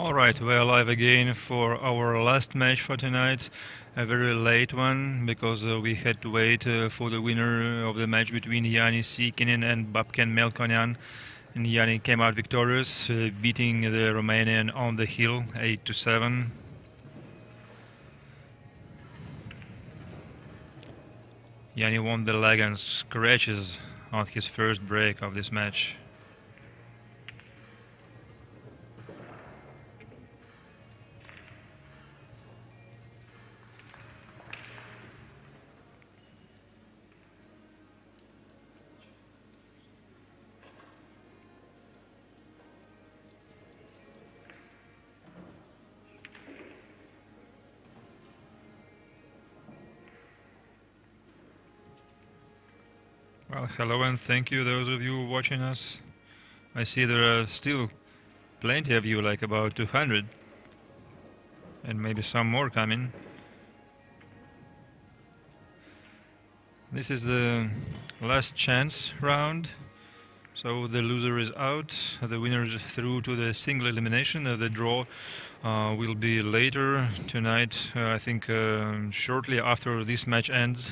Alright, we're live again for our last match for tonight. A very late one because we had to wait for the winner of the match between Jani Siekkinen and Babken Melkonyan. And Jani came out victorious, beating the Romanian on the hill 8-7. Jani won the leg and scratches on his first break of this match. Well, hello and thank you those of you watching us. I see there are still plenty of you, like about 200. And maybe some more coming. This is the last chance round. So the loser is out, the winner is through to the single elimination. The draw will be later tonight, I think shortly after this match ends.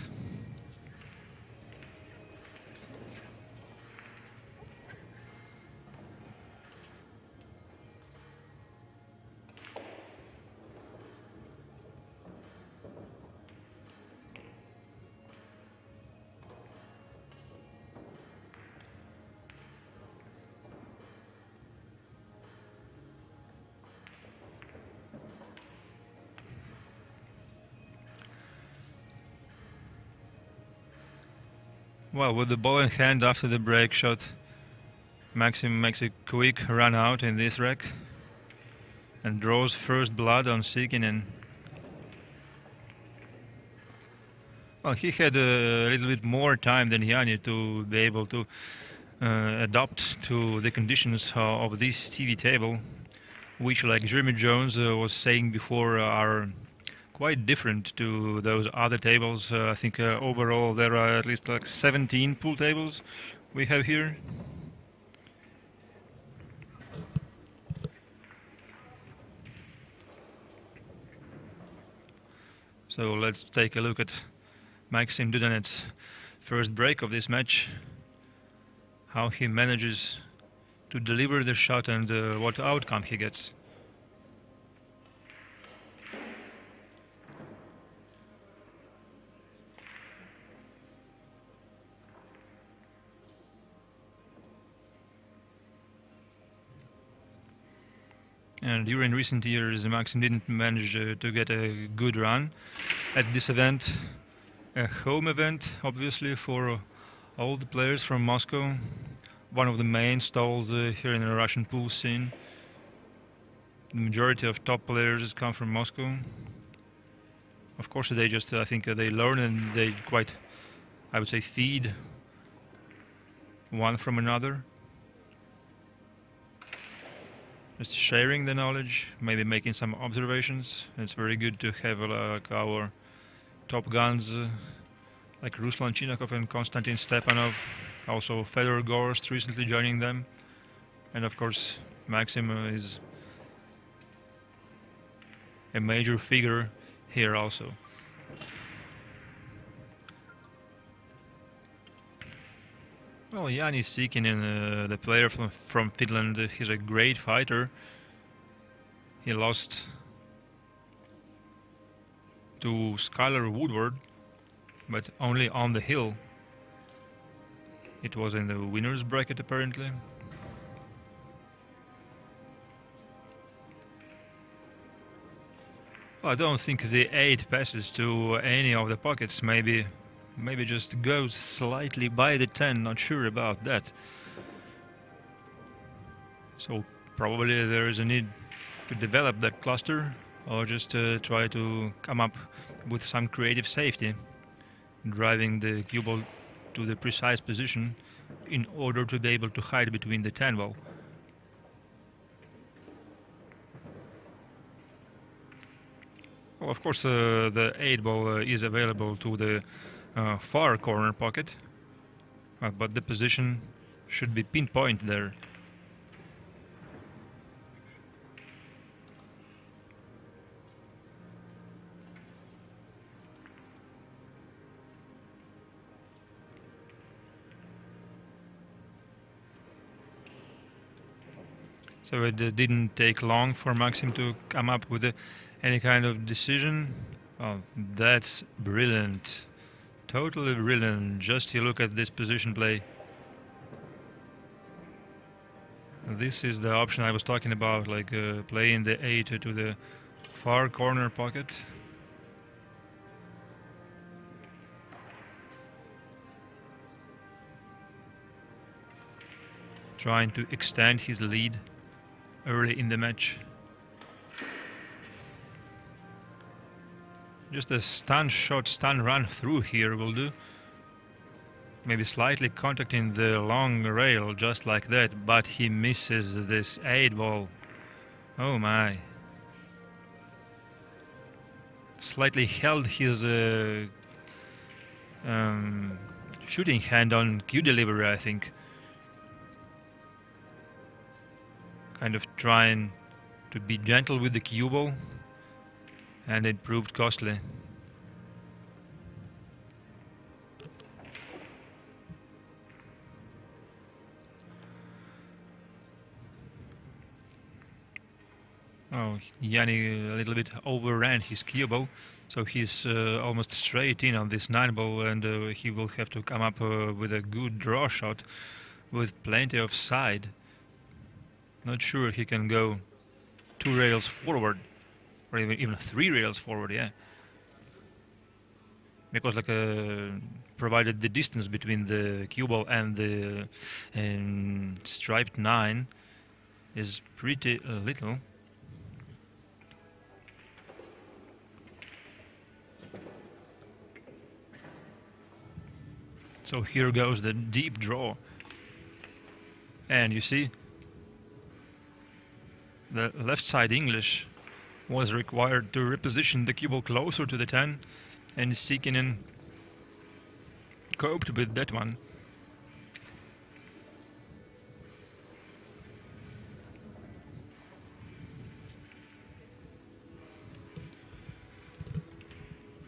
Well, with the ball in hand after the break shot, Maksim makes a quick run out in this rack and draws first blood on Siekkinen. Well, he had a little bit more time than Jani to be able to adapt to the conditions of this TV table, which, like Jeremy Jones was saying before, are quite different to those other tables. I think overall there are at least like 17 pool tables we have here. So let's take a look at Maksim Dudanets' first break of this match, how he manages to deliver the shot and what outcome he gets. And during recent years, Maksim didn't manage to get a good run at this event. A home event, obviously, for all the players from Moscow. One of the main stalls here in the Russian pool scene. The majority of top players come from Moscow. Of course, they just, I think, they learn and they quite, I would say, feed one from another. Just sharing the knowledge, maybe making some observations. It's very good to have like our top guns like Ruslan Chinakov and Konstantin Stepanov, also Fedor Gorst recently joining them, and of course Maksim is a major figure here also. Well, Jani Siekkinen, the player from Finland, he's a great fighter. He lost to Skylar Woodward, but only on the hill. It was in the winner's bracket apparently. Well, I don't think the 8 passes to any of the pockets, maybe just goes slightly by the 10, not sure about that. So probably there is a need to develop that cluster or just try to come up with some creative safety, driving the cue ball to the precise position in order to be able to hide between the 10 ball. Well, of course the 8 ball is available to the far corner pocket, but the position should be pinpoint there. So it didn't take long for Maksim to come up with any kind of decision. Oh, that's brilliant. Totally brilliant. Just you look at this position play. This is the option I was talking about, like playing the 8 to the far corner pocket. Trying to extend his lead early in the match. Just a stun shot, stun run through here will do. Maybe slightly contacting the long rail just like that, but he misses this 8 ball. Oh my. Slightly held his shooting hand on cue delivery, I think. Kind of trying to be gentle with the cue ball, and it proved costly. Oh, Jani a little bit overran his cue ball, so he's almost straight in on this 9 ball, and he will have to come up with a good draw shot with plenty of side. Not sure he can go 2 rails forward, or even 3 rails forward, yeah. Because like provided the distance between the cue ball and the striped 9 is pretty little. So here goes the deep draw. And you see, the left side English was required to reposition the cue ball closer to the 10, and Siekkinen coped with that one.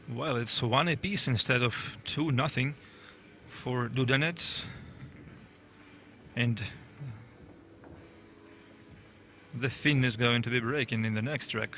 Well, it's 1 apiece instead of 2-0 for Dudanets, and the Finn is going to be breaking in the next track.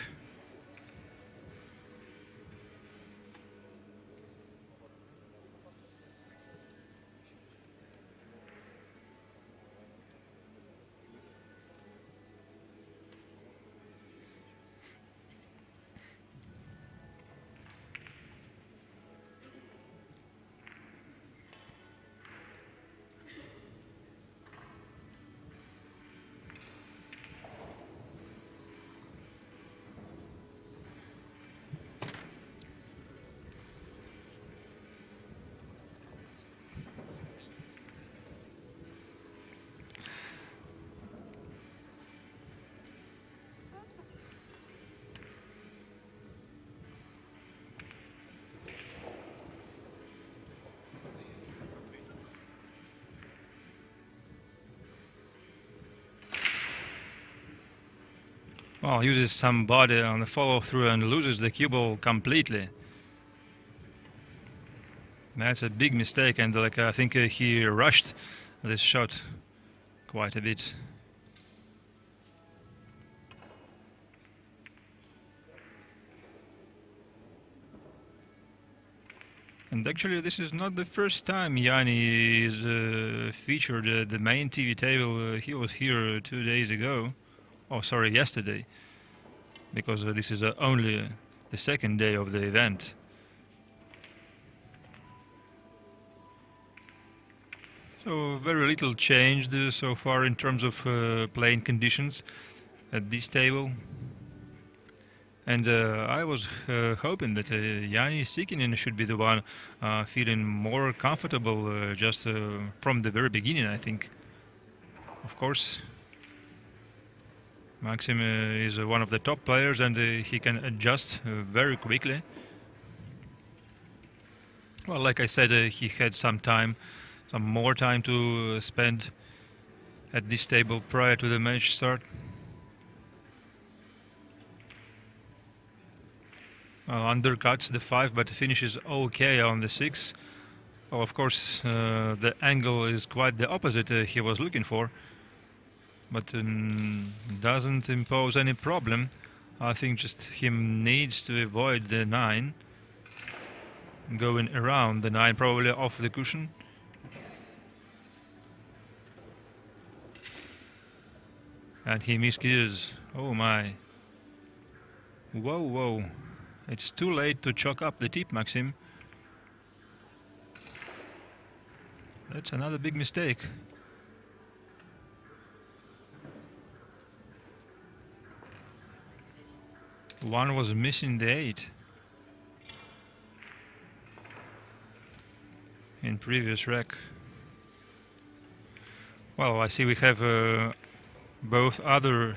Well, uses some body on the follow through and loses the cue ball completely. That's a big mistake, and like I think he rushed this shot quite a bit. And actually, this is not the first time Jani is featured at the main TV table. He was here 2 days ago. Oh, sorry, yesterday. Because this is only the second day of the event. So very little changed so far in terms of playing conditions at this table. And I was hoping that Jani Siekkinen should be the one feeling more comfortable just from the very beginning, I think. Of course, Maksim is one of the top players, and he can adjust very quickly. Well, like I said, he had some more time to spend at this table prior to the match start. Undercuts the 5, but finishes okay on the 6. Well, of course, the angle is quite the opposite he was looking for. but doesn't impose any problem. I think just him needs to avoid the 9, going around the 9, probably off the cushion. And he miscues. Oh my. Whoa, whoa. It's too late to chalk up the tip, Maksim. That's another big mistake. One was missing the 8 in previous rec. Well, I see we have both other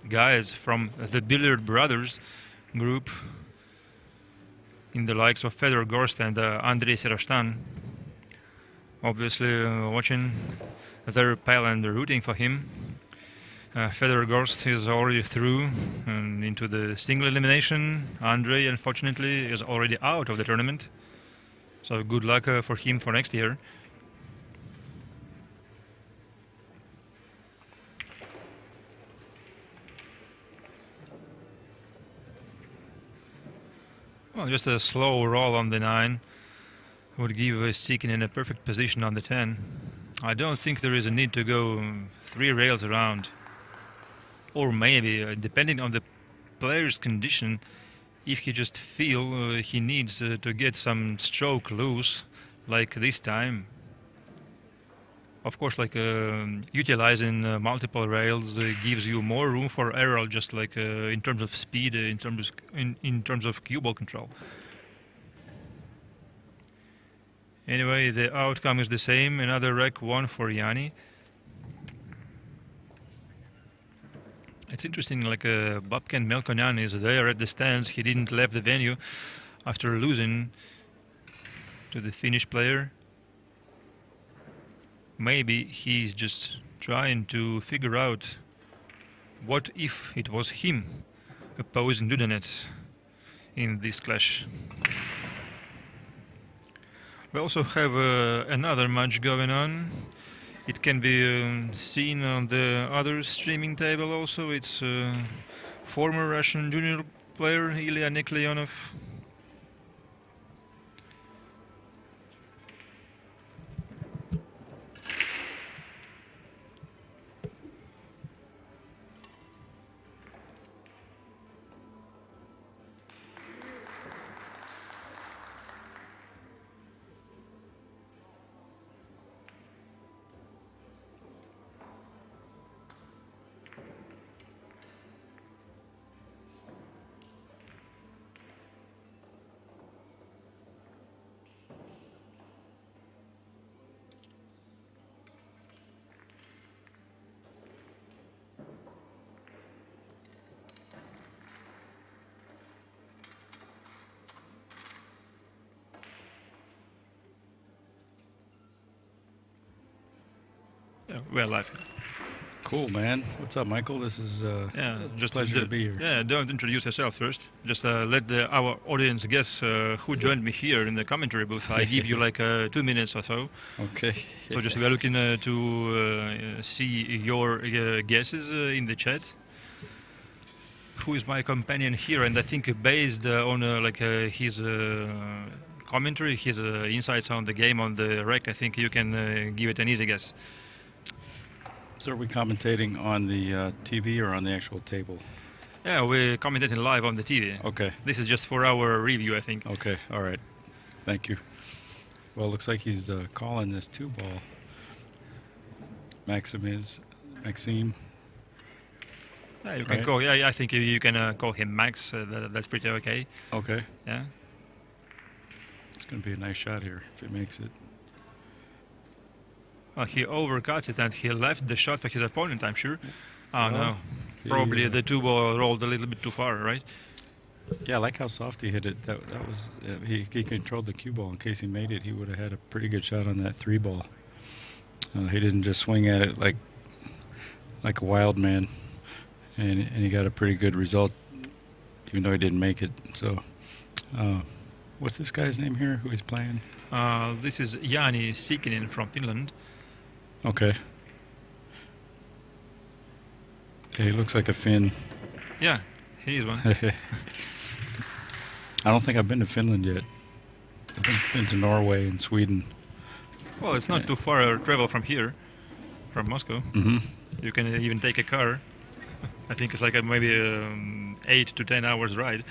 guys from the Billiard Brothers group in the likes of Fedor Gorst and Andrei Serashtan. Obviously watching their pal and rooting for him. Fedor Gorst is already through and into the single elimination. Andrei, unfortunately, is already out of the tournament. So good luck for him for next year. Well, just a slow roll on the 9 would give Siekkinen a perfect position on the 10. I don't think there is a need to go 3 rails around. Or maybe, depending on the player's condition, if he just feel he needs to get some stroke loose, like this time. Of course, like utilizing multiple rails gives you more room for error, just like in terms of speed, in terms of cue ball control. Anyway, the outcome is the same. Another rec 1 for Jani. It's interesting, like Babken Melkonyan is there at the stands. He didn't leave the venue after losing to the Finnish player. Maybe he's just trying to figure out what if it was him opposing Dudanets in this clash. We also have another match going on. It can be seen on the other streaming table also. It's former Russian junior player Ilya Nikleonov. Yeah, we're live. Cool, man. What's up, Michael? This is just a pleasure to be here. Yeah, don't introduce yourself first. Just let our audience guess who joined me here in the commentary booth. I give you like 2 minutes or so. Okay. So just we're looking to see your guesses in the chat. Who is my companion here? And I think based on his commentary, his insights on the game, on the rec, I think you can give it an easy guess. So are we commentating on the TV or on the actual table? Yeah, we're commentating live on the TV. Okay. This is just for our review, I think. Okay, all right. Thank you. Well, it looks like he's calling this 2-ball. Maxim. Yeah, you can call. Yeah, I think you can call him Max. That's pretty okay. Okay. Yeah. It's going to be a nice shot here if he makes it. Well, he overcuts it and he left the shot for his opponent, I'm sure. Oh, no. Probably the 2-ball rolled a little bit too far, right? Yeah, I like how soft he hit it. That was he controlled the cue ball. In case he made it, he would have had a pretty good shot on that 3-ball. He didn't just swing at it like a wild man, and he got a pretty good result, even though he didn't make it. So, what's this guy's name here? Who he's playing? This is Jani Siekkinen from Finland. Okay. Yeah, he looks like a Finn. Yeah, he is one. I don't think I've been to Finland yet. I've been to Norway and Sweden. Well, it's not too far travel from here, from Moscow. Mm-hmm. You can even take a car. I think it's like maybe 8 to 10 hours ride.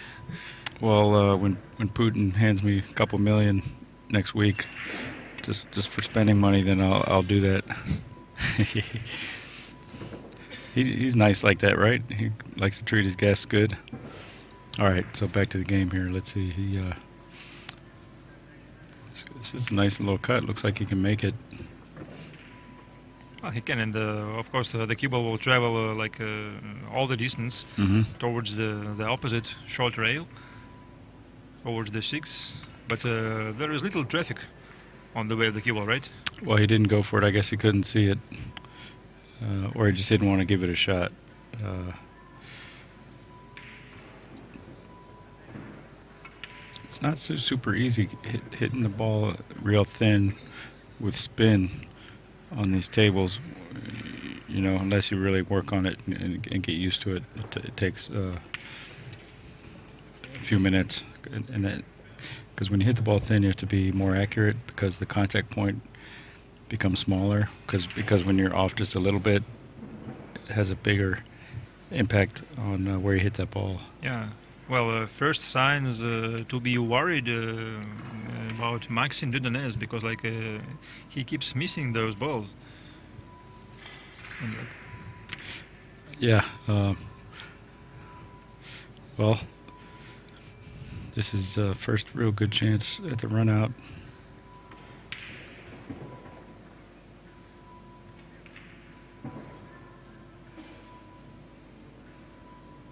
Well, when Putin hands me a couple million next week, just for spending money, then I'll do that. He's nice like that, right? He likes to treat his guests good. All right, so back to the game here. Let's see. This is a nice little cut. Looks like he can make it. Well, he can, and of course the cue ball will travel all the distance towards the opposite short rail, towards the 6. But there is little traffic on the way of the cue ball, right? Well, he didn't go for it. I guess he couldn't see it, or he just didn't want to give it a shot. It's not so super easy hitting the ball real thin with spin on these tables, you know, unless you really work on it and get used to it. It takes a few minutes, and that, because when you hit the ball thin, you have to be more accurate because the contact point becomes smaller. Because when you're off just a little bit, it has a bigger impact on where you hit that ball. Yeah. Well, first signs to be worried about Maksim Dudanets because he keeps missing those balls. Yeah. Well, this is first real good chance at the run out.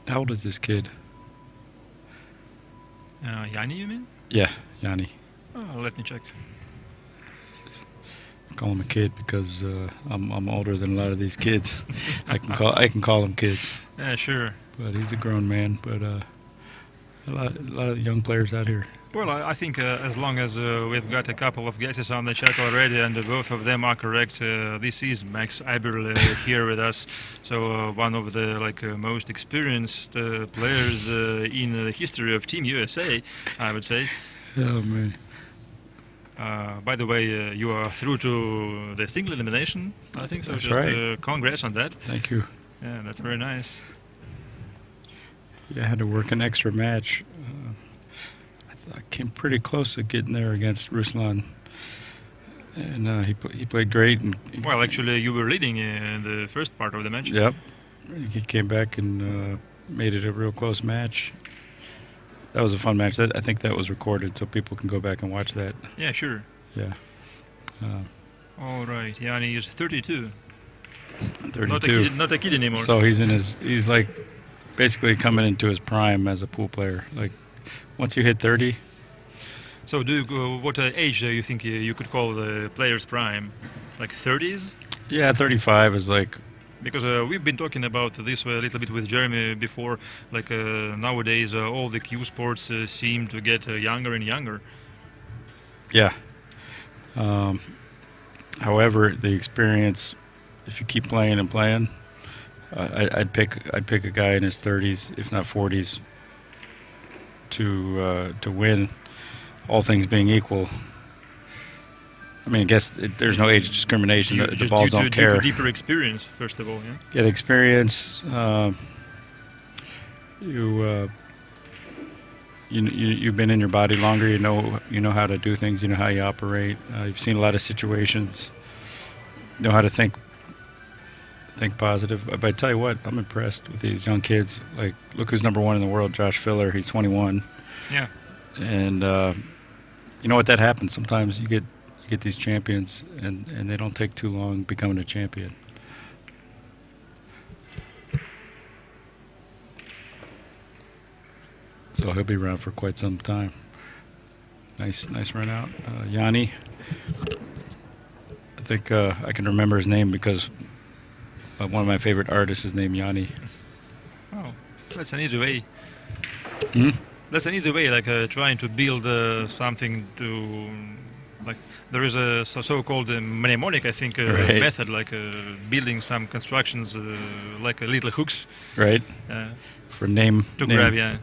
How old is this kid? Jani, you mean? Yeah, Jani. Oh, let me check. Call him a kid because I'm older than a lot of these kids. I can call them kids. Yeah, sure. But he's a grown man. But a lot of young players out here. Well, I think as long as we've got a couple of guesses on the chat already, and both of them are correct, this is Max Eberle here with us. So one of the most experienced players in the history of Team USA, I would say. Oh man. By the way, you are through to the single elimination, I think so. That's just right. Congrats on that. Thank you. Yeah, that's very nice. Yeah, I had to work an extra match. I came pretty close to getting there against Ruslan, and he played great. And well, actually, you were leading in the first part of the match. Yep, he came back and made it a real close match. That was a fun match. I think that was recorded, so people can go back and watch that. Yeah, sure. Yeah. All right, Jani is 32. 32. Not a kid anymore. So he's like basically coming into his prime as a pool player. Like once you hit 30. So what age do you think you could call the player's prime? Like 30s? Yeah, 35 is like. Because we've been talking about this a little bit with Jeremy before. Nowadays, all the cue sports seem to get younger and younger. Yeah. However, the experience, if you keep playing and playing, I'd pick a guy in his 30s, if not 40s, to win. All things being equal. I mean, I guess there's no age discrimination. The balls don't care. Due to deeper experience, first of all. Yeah. Yeah, the experience. You've been in your body longer. You know how to do things. You know how you operate. You've seen a lot of situations. You know how to think positive. But I tell you what, I'm impressed with these young kids. Like, look who's number 1 in the world, Josh Filler. He's 21. Yeah. And you know what, that happens. Sometimes you get these champions, and they don't take too long becoming a champion. So he'll be around for quite some time. Nice run out. Jani, I think I can remember his name because one of my favorite artists is named Jani. Oh, that's an easy way. Hmm? That's an easy way, trying to build something like there is a so-called mnemonic, I think, Right. method, like building some constructions like little hooks Right. For name. to grab. Yeah.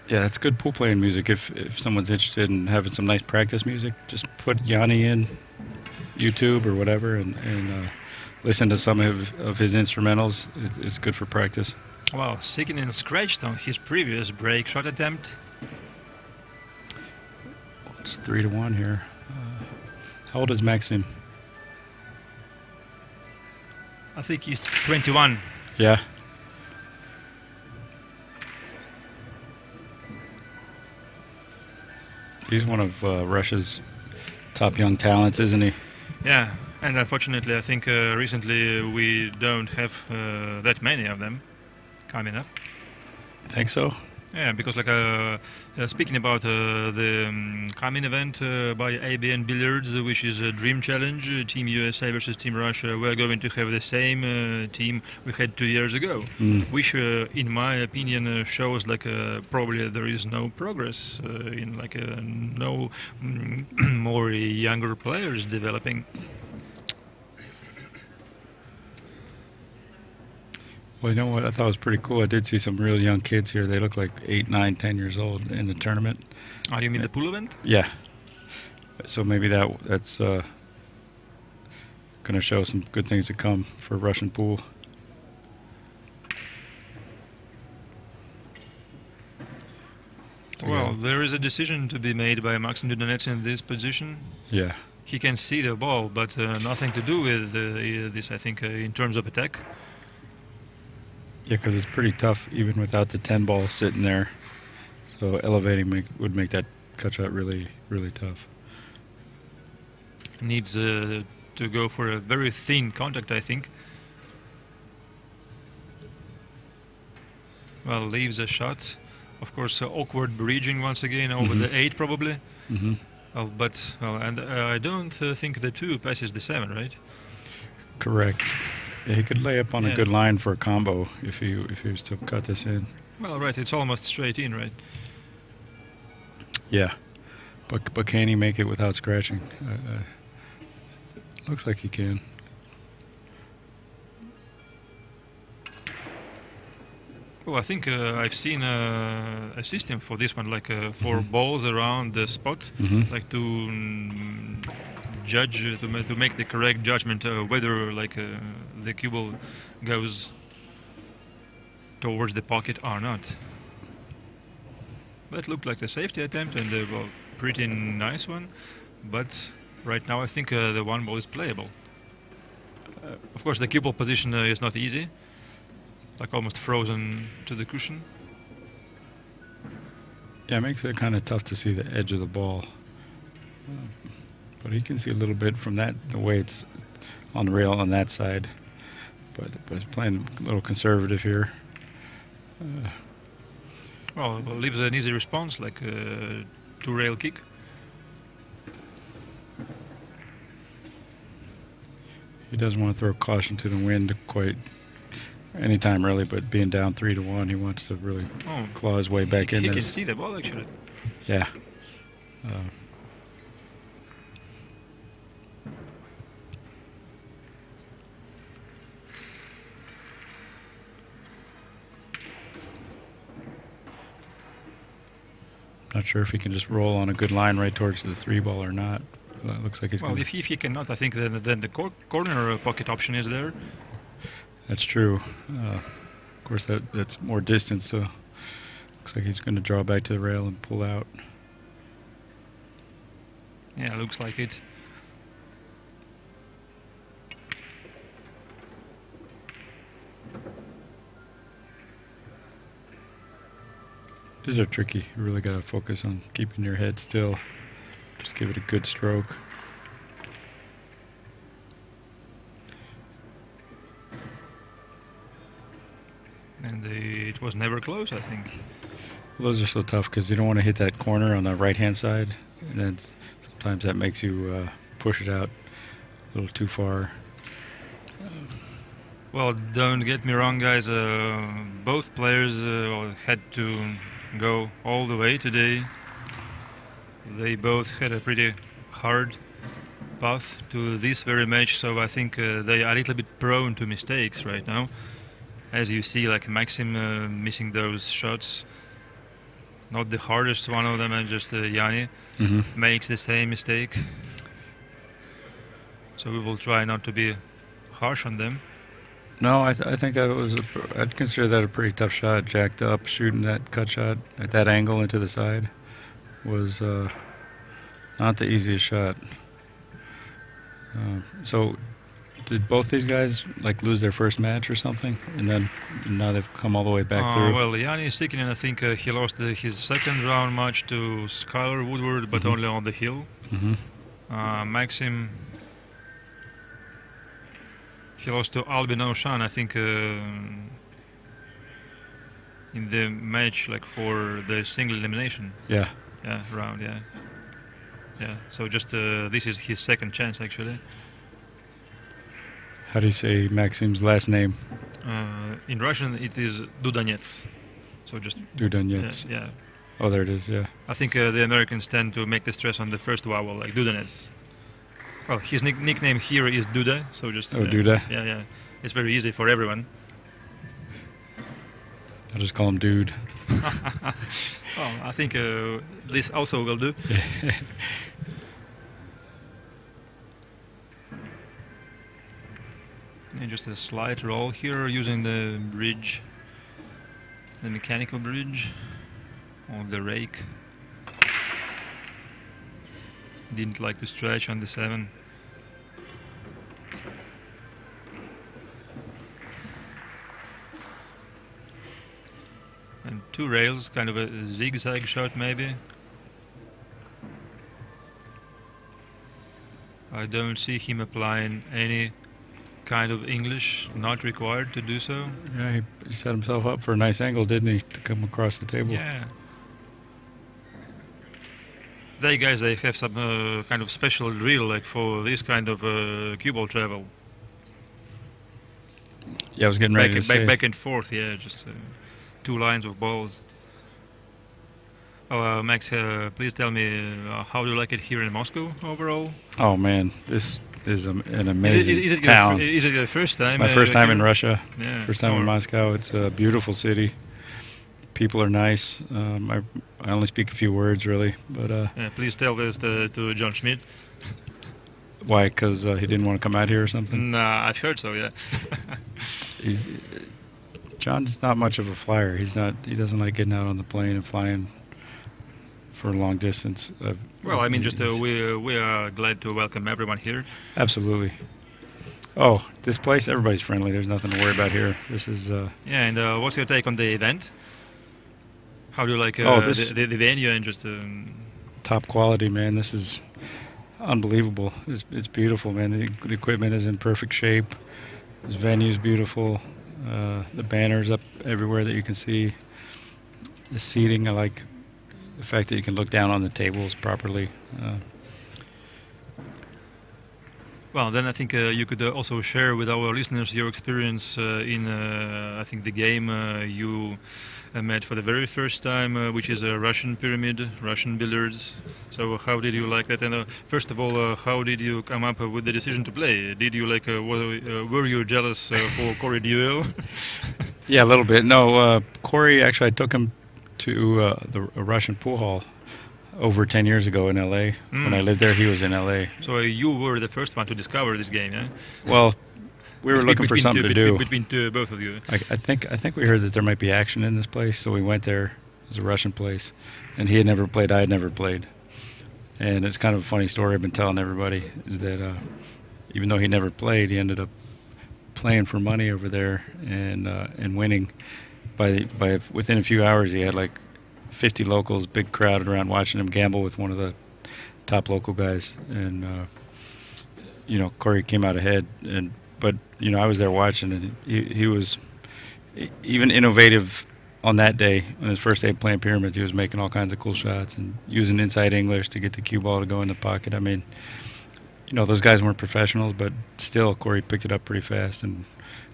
Yeah, that's good pool playing music. If someone's interested in having some nice practice music, just put Yanni in YouTube or whatever and listen to some of his instrumentals. It's good for practice. Well, Siekkinen scratched on his previous break shot attempt. It's 3-1 here. How old is Maksim? I think he's 21. Yeah. He's one of Russia's top young talents, isn't he? Yeah, and unfortunately, I think recently we don't have that many of them coming up. Think so? Yeah, because like speaking about the coming event by ABN Billiards, which is a Dream Challenge, Team USA versus Team Russia, we're going to have the same team we had 2 years ago, which, in my opinion, shows like probably there is no progress in like no more younger players developing. Well, you know what? I thought it was pretty cool. I did see some real young kids here. They look like 8, 9, 10 years old in the tournament. Oh, you mean the pool event? Yeah. So maybe that's going to show some good things to come for Russian pool. Well, there is a decision to be made by Maksim Dudanets in this position. Yeah. He can see the ball, but nothing to do with this, I think, in terms of attack. Yeah, because it's pretty tough even without the 10 ball sitting there. So elevating would make that cut shot really, really tough. Needs to go for a very thin contact, I think. Well, leaves a shot. Of course, awkward bridging once again over the 8 probably. But and I don't think the 2 passes the 7, right? Correct. Yeah, he could lay up on a good line for a combo if he was to cut this in. Well, right, it's almost straight in, right? Yeah, but can he make it without scratching? Looks like he can. Well, I think I've seen a system for this one, like 4 balls around the spot, like to judge, to make the correct judgment whether like the cue ball goes towards the pocket or not. That looked like a safety attempt and a well, pretty nice one, but right now I think the 1 ball is playable. Of course, the cue ball position is not easy. Like almost frozen to the cushion. Yeah, it makes it kind of tough to see the edge of the ball. But you can see a little bit from that, the way it's on the rail on that side. But it's playing a little conservative here. Well, it leaves an easy response, like a 2-rail kick. He doesn't want to throw caution to the wind quite anytime really, but being down 3-1, he wants to really claw his way back in. He this. can see the ball actually. Yeah. Not sure if he can just roll on a good line right towards the 3 ball or not. It looks like he's well, if he cannot, I think then the corner pocket option is there. That's true. Of course, that's more distance, so looks like he's going to draw back to the rail and pull out. Yeah, looks like it. These are tricky. You really got to focus on keeping your head still. Just give it a good stroke. And it was never close, I think. Well, those are so tough because you don't want to hit that corner on the right-hand side. And then sometimes that makes you push it out a little too far. Well, don't get me wrong, guys. Both players had to go all the way today. They both had a pretty hard path to this very match, so I think they are a little bit prone to mistakes right now. As you see, like Maxim missing those shots. Not the hardest one of them, and just Jani makes the same mistake. So we will try not to be harsh on them. No, I think that was. I'd consider that a pretty tough shot. Jacked up, shooting that cut shot at that angle into the side was not the easiest shot. So, did both these guys like lose their first match or something, and then now they've come all the way back through? Well, Jani Siekkinen, I think he lost his second round match to Skylar Woodward, but only on the hill. Maxim, he lost to Albin Oshan, I think, in the match, like for the single elimination. Yeah. Yeah, round. Yeah. Yeah. So just this is his second chance, actually. How do you say Maxim's last name? In Russian, it is Dudanets. So just Dudanets. Yeah. Oh, there it is. Yeah. I think the Americans tend to make the stress on the first vowel, like Dudanets. Well, his nickname here is Duda, so just... Duda? Yeah. It's very easy for everyone. I'll just call him Dude. Well, I think this also will do. And just a slight roll here using the bridge, the mechanical bridge, or the rake. Didn't like to stretch on the 7. And 2 rails, kind of a zigzag shot maybe. I don't see him applying any kind of English, not required to do so. Yeah, he set himself up for a nice angle, didn't he, to come across the table? Yeah. They guys, they have some kind of special drill, like for this kind of cue ball travel. Yeah, I was getting ready to say. Back and forth, yeah, just 2 lines of balls. Oh, Max, please tell me, how do you like it here in Moscow overall? Oh man, this is an amazing town. Is it your first time? It's my first time in Russia. Yeah. First time in Moscow. It's a beautiful city. People are nice. I only speak a few words, really, but. Yeah, please tell this to John Schmidt. Why? Because he didn't want to come out here or something? Nah, I've heard so. Yeah. John's not much of a flyer. He doesn't like getting out on the plane and flying for a long distance. Well, I mean, just we are glad to welcome everyone here. Absolutely. Oh, this place, everybody's friendly. There's nothing to worry about here. This is. Yeah, and what's your take on the event? How do you like the venue and just? Top quality, man. This is unbelievable. It's beautiful, man. The equipment is in perfect shape. This venue's beautiful. The banners up everywhere that you can see. The seating, I like the fact that you can look down on the tables properly. Well, then I think you could also share with our listeners your experience in, I think, the game you met for the very first time, which is a Russian pyramid, Russian billiards. So how did you like that? And first of all, how did you come up with the decision to play? Did you like, were you jealous for Corey Duell? Yeah, a little bit. No, Corey, actually, I took him to a Russian pool hall over 10 years ago in L.A. When I lived there, he was in L.A. So you were the first one to discover this game, yeah? Well, we were looking for something to do. Between both of you. I think we heard that there might be action in this place, so we went there. It was a Russian place, and he had never played. I had never played, and it's kind of a funny story I've been telling everybody is that even though he never played, he ended up playing for money over there and winning. By within a few hours, he had like 50 locals, big crowd around watching him gamble with one of the top local guys, and Corey came out ahead. But I was there watching, and he was even innovative on that day. On his first day playing pyramids, he was making all kinds of cool shots and using inside English to get the cue ball to go in the pocket. I mean, you know, those guys weren't professionals, but still, Corey picked it up pretty fast and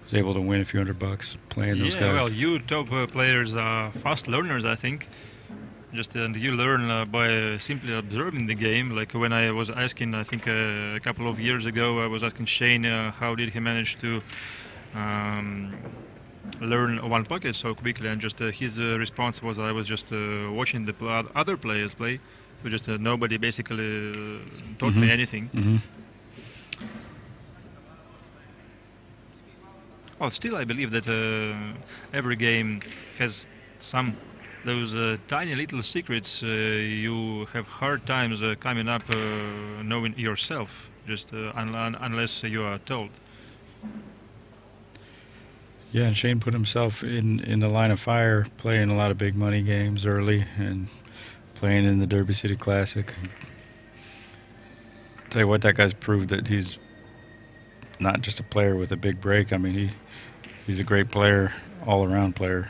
was able to win a few $100 playing those guys. Yeah, well, you top players are fast learners, I think. Just you learn by simply observing the game. Like when I was asking, I think a couple of years ago, I was asking Shane how did he manage to learn one pocket so quickly, and just his response was, I was just watching the other players play. So just nobody basically taught me anything. Well, still I believe that every game has some those tiny little secrets you have hard times coming up knowing yourself, just unless you are told. Yeah, and Shane put himself in the line of fire, playing a lot of big money games early and playing in the Derby City Classic. Tell you what, that guy's proved that he's not just a player with a big break. I mean, he's a great player, all-around player.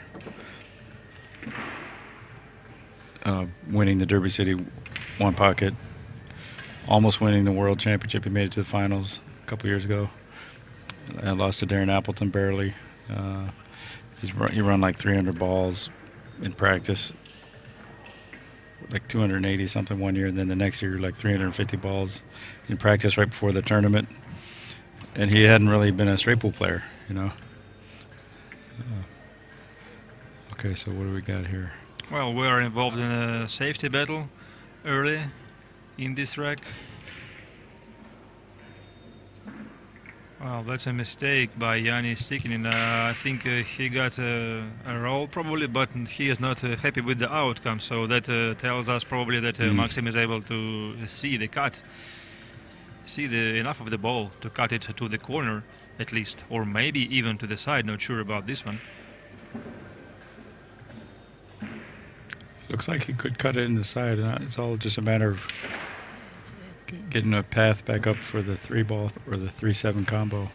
Winning the Derby City one pocket, almost winning the World Championship. He made it to the finals a couple years ago. Lost to Darren Appleton barely. He run like 300 balls in practice, like 280 something one year, and then the next year like 350 balls in practice right before the tournament. And he hadn't really been a straight pool player, you know. Okay, so what do we got here? Well, we are involved in a safety battle early in this rack. Well, that's a mistake by Jani Siekkinen. I think he got a roll probably, but he is not happy with the outcome. So that tells us probably that Maksim is able to see the cut, enough of the ball to cut it to the corner at least, or maybe even to the side. Not sure about this one. Looks like he could cut it in the side. It's all just a matter of getting a path back up for the 3-ball or the 3-7 combo.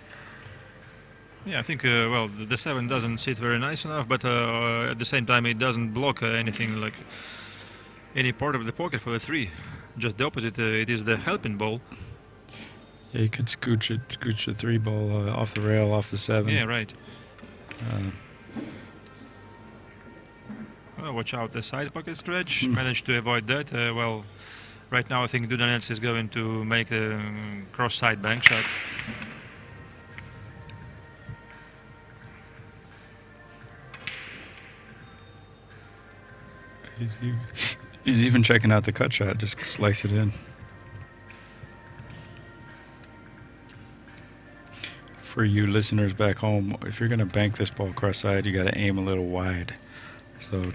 Yeah, I think, well, the 7 doesn't sit very nice enough, but at the same time it doesn't block anything, like any part of the pocket for the 3. Just the opposite, it is the helping ball. Yeah, you could scooch the 3-ball off the rail, off the 7. Yeah, right. Well, watch out, the side pocket scratch. Managed to avoid that. Well, right now I think Dudanets is going to make a cross-side bank shot. He's even checking out the cut shot, just slice it in. For you listeners back home, if you're going to bank this ball cross-side, you got to aim a little wide. So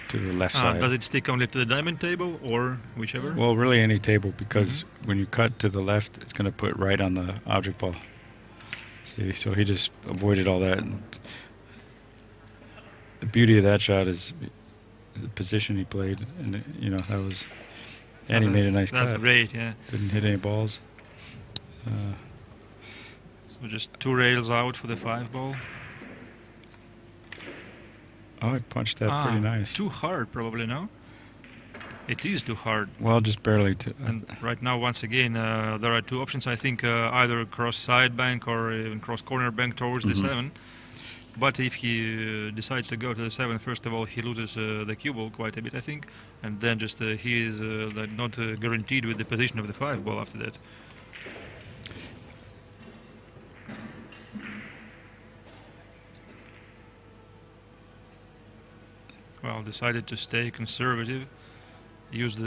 to the left side. Does it stick only to the diamond table or whichever? Well, really any table, because when you cut to the left, it's going to put right on the object ball. See, so he just avoided all that. And the beauty of that shot is the position he played, and you know that was. And he made a nice cut. That's great, yeah. Didn't hit any balls. So just 2 rails out for the 5-ball. Oh, I punched that pretty nice. Too hard, probably, no? It is too hard. Well, just barely. And right now, once again, there are 2 options. I think either cross side bank or even cross corner bank towards the 7. But if he decides to go to the 7, first of all, he loses the cue ball quite a bit, I think. And then just he is not guaranteed with the position of the 5-ball after that. Well, decided to stay conservative, used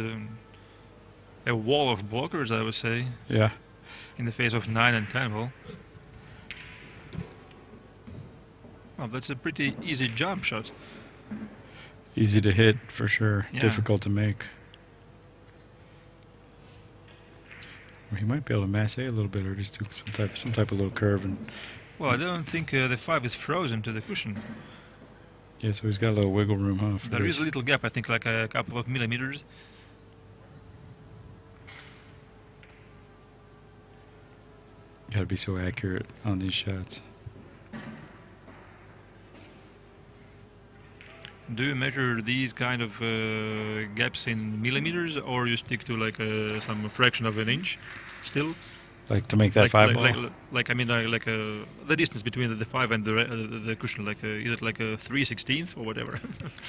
a wall of blockers, I would say. Yeah. In the face of 9 and 10 ball. Well, that's a pretty easy jump shot. Easy to hit for sure. Yeah. Difficult to make. Well, he might be able to masse a little bit, or just do some type of little curve. And well, I don't think the 5 is frozen to the cushion. yeah, so he's got a little wiggle room, huh? There is a little gap, I think, like a couple of millimeters. Got to be so accurate on these shots. Do you measure these kind of gaps in millimeters, or you stick to like some fraction of an inch? still. Like to make that Like, five like, ball? like I mean, like the distance between the 5 and the cushion, like is it like a 3/16 or whatever?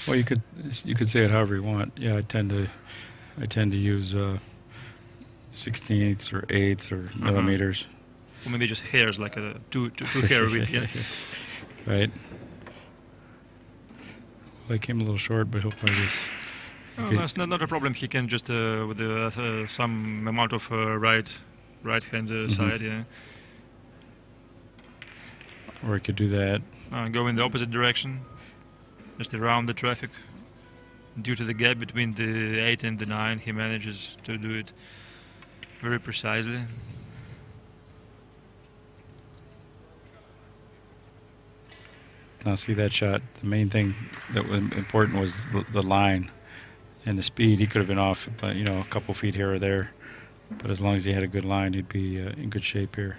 Well, you could say it however you want. Yeah, I tend to use 16ths or eighths or millimeters. Or maybe just hairs, like a two hair width. Yeah. Right. Well, he came a little short, but he'll probably just. Oh, that's not a problem. He can just with some amount of right hand side, yeah. Or he could do that. Go in the opposite direction, just around the traffic. Due to the gap between the 8 and the 9, he manages to do it very precisely. Now, see that shot. The main thing that was important was the line and the speed. He could have been off, but a couple feet here or there. But as long as he had a good line, he'd be in good shape here.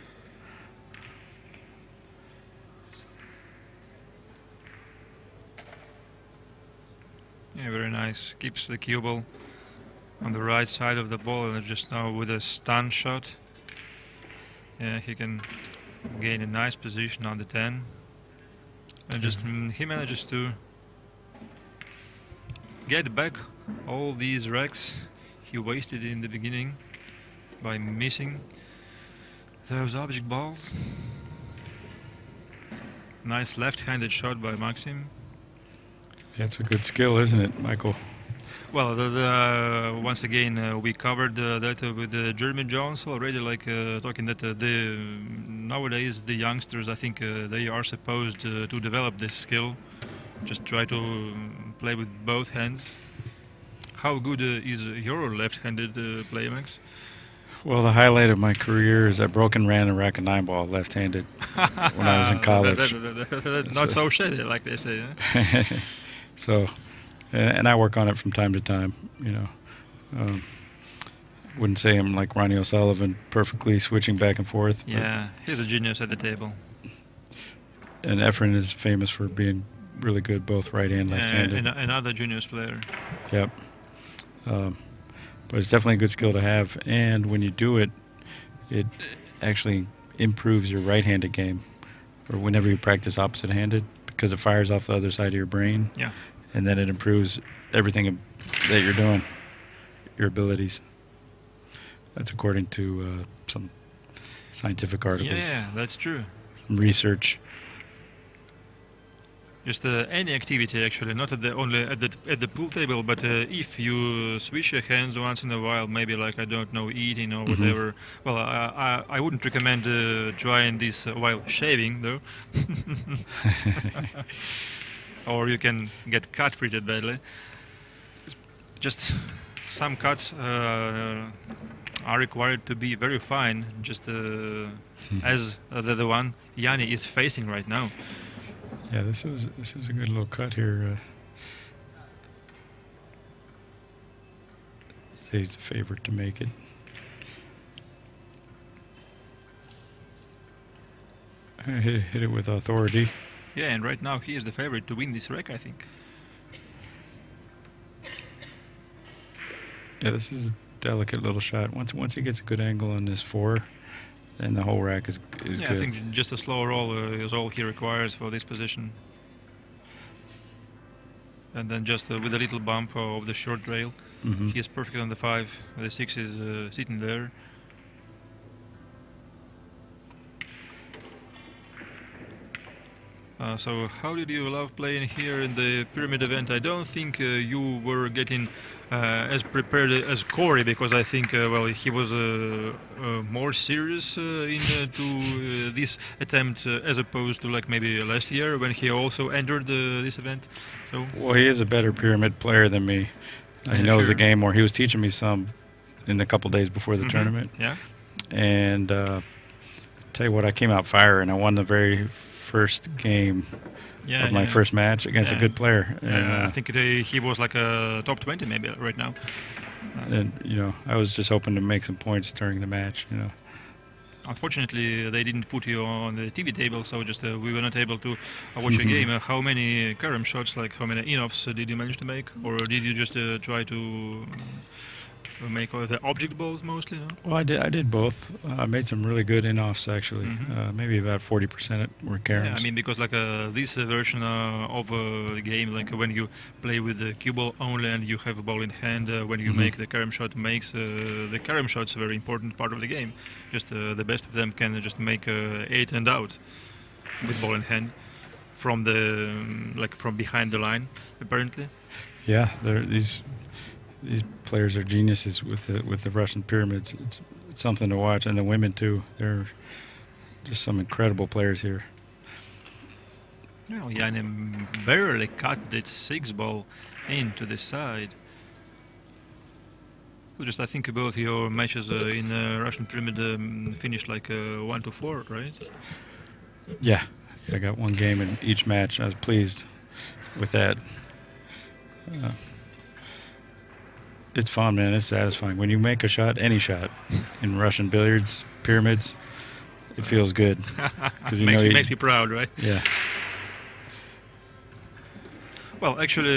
Yeah, very nice. Keeps the cue ball on the right side of the ball, and just now with a stun shot. Yeah, he can gain a nice position on the 10. And just he manages to get back all these racks he wasted in the beginning by missing those object balls. Nice left-handed shot by Maksim. Yeah, it's a good skill, isn't it, Michael? Well, once again, we covered that with Jeremy Jones already, like talking that nowadays the youngsters, I think they are supposed to develop this skill. Just try to play with both hands. How good is your left-handed play, Max? Well, the highlight of my career is I broke and ran a rack of 9-ball left-handed when I was in college. Not so shady, like they say. Yeah? So, and I work on it from time to time. Wouldn't say I'm like Ronnie O'Sullivan, perfectly switching back and forth. Yeah, he's a genius at the table. And Efren is famous for being really good both right and left-handed. Another genius player. Yep. But it's definitely a good skill to have. And when you do it, it actually improves your right-handed game, or whenever you practice opposite-handed, because it fires off the other side of your brain. Yeah. And then it improves everything that you're doing, your abilities. That's according to some scientific articles. Yeah, that's true. Some research. Just any activity, actually, not only at the pool table, but if you switch your hands once in a while, maybe like I don't know, eating or whatever. Well, I wouldn't recommend trying this while shaving, though. Or you can get cut pretty badly. Just some cuts are required to be very fine, just as the one Jani is facing right now. Yeah, this is a good little cut here. He's the favorite to make it. Hit it with authority. Yeah, and right now he is the favorite to win this rack, I think. Yeah, this is a delicate little shot. Once he gets a good angle on this 4, then the whole rack is good. I think just a slow roll is all he requires for this position. And then just with a little bump of the short rail, he is perfect on the 5. The 6 is sitting there. So how did you love playing here in the pyramid event? I don't think you were getting as prepared as Corey, because I think well, he was more serious into this attempt as opposed to like maybe last year when he also entered this event. So well, he is a better pyramid player than me. He knows the game more. He was teaching me some in the couple days before the tournament. Yeah. And tell you what, I came out fire, and I won the very first game of my first match against a good player. And, I think he was like a top 20 maybe right now. And I was just hoping to make some points during the match. Unfortunately, they didn't put you on the TV table, so just we were not able to watch a game. How many carom shots, like how many in-offs did you manage to make, or did you just try to make all the object balls mostly, no? Well, I did both. I made some really good in-offs actually. Maybe about 40% were caroms. Yeah, I mean, because like this version of the game, like when you play with the cue ball only and you have a ball in hand, when you make the carom shot, makes the carom shots a very important part of the game. Just the best of them can just make 8 and out with ball in hand from the from behind the line, apparently. Yeah, these players are geniuses with the Russian pyramids. It's something to watch, and the women too. They're just some incredible players here. No, Jani barely cut that 6 ball into the side. So just I think both your matches in Russian pyramid finished like 1-4, right? Yeah, I got one game in each match. I was pleased with that. It's fun, man. It's satisfying. When you make a shot, any shot, in Russian billiards, pyramids, it feels good. Makes you proud, right? Yeah. Well, actually,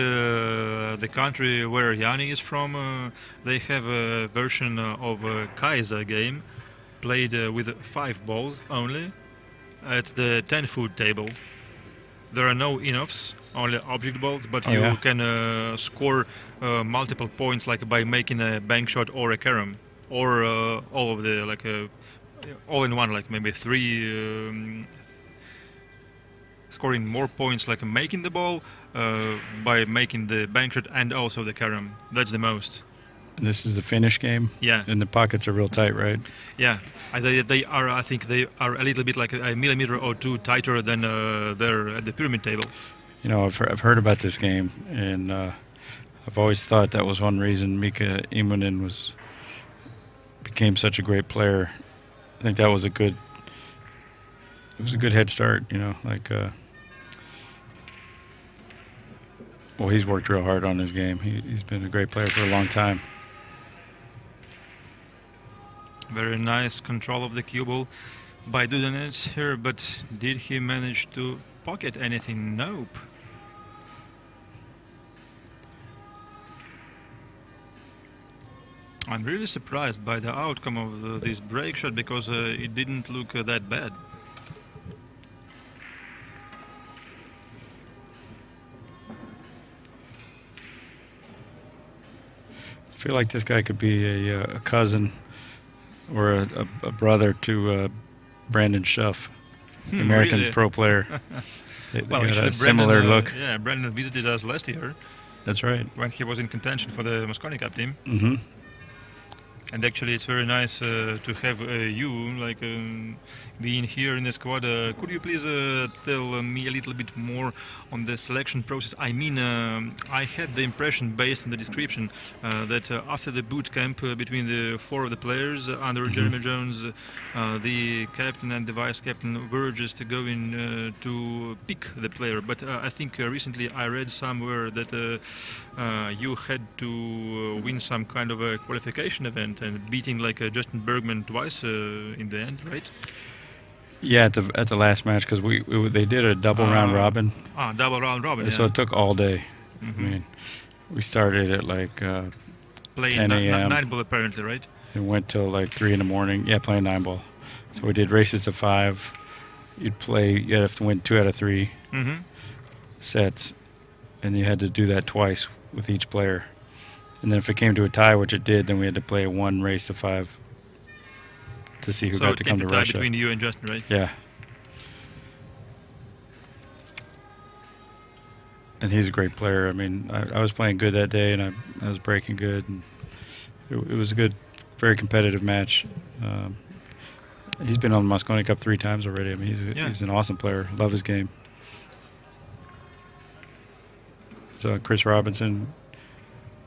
the country where Jani is from, they have a version of a Kaiser game played with 5 balls only at the 10-foot table. There are no in-offs, only object balls, but you can score multiple points like by making a bank shot or a carom, or all of the all in one, like maybe 3 scoring more points like making the ball by making the bank shot and also the carom. That's the most. And this is the finish game. Yeah. And the pockets are real tight, right? Yeah. They are. I think they are a little bit like a millimeter or 2 tighter than they're at the pyramid table. You know, I've heard about this game, and I've always thought that was one reason Mika Immonen became such a great player. I think that was a good head start. You know, like. Well, he's worked real hard on his game. He's been a great player for a long time. Very nice control of the cue ball by Dudanets here, but did he manage to pocket anything? Nope. I'm really surprised by the outcome of this break shot because it didn't look that bad. I feel like this guy could be a cousin or a brother to Brandon Schuff, the American really? pro player. They Well, got a similar look. Yeah, Brandon visited us last year. That's right. When he was in contention for the Mosconi Cup team. Mm-hmm. And actually, it's very nice to have you being here in the squad. Could you please tell me a little bit more on the selection process? I mean, I had the impression, based on the description, that after the boot camp between the 4 of the players under Jeremy Jones, the captain and the vice captain were just going to pick the player. But I think recently I read somewhere that you had to win some kind of a qualification event and beating like Justin Bergman twice in the end, right? Yeah, at the last match, because they did a double round robin. Double round robin. So it took all day. I mean, we started at like playing 10 a.m. 9 ball apparently, right? and went till like 3 in the morning. Yeah, playing 9 ball. So we did races to 5. You'd have to win 2 out of 3 sets, and you had to do that twice with each player. And then if it came to a tie, which it did, then we had to play 1 race to 5 to see who got to come to Russia. So between you and Justin, right? Yeah. And he's a great player. I mean, I was playing good that day, and I was breaking good. And it was a good, very competitive match. He's been on the Mosconi Cup 3 times already. I mean, he's an awesome player. Love his game. So Chris Robinson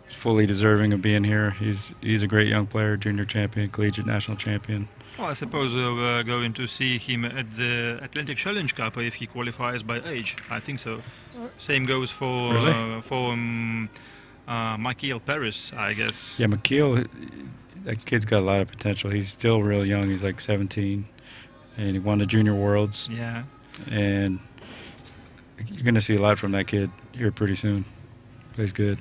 is fully deserving of being here. He's a great young player, junior champion, collegiate national champion. Well, I suppose we're going to see him at the Atlantic Challenge Cup if he qualifies by age. I think so. Same goes for Michael Paris, I guess. Yeah, Michael, that kid's got a lot of potential. He's still real young. He's like 17, and he won the Junior Worlds. Yeah. And you're going to see a lot from that kid here pretty soon. Plays good.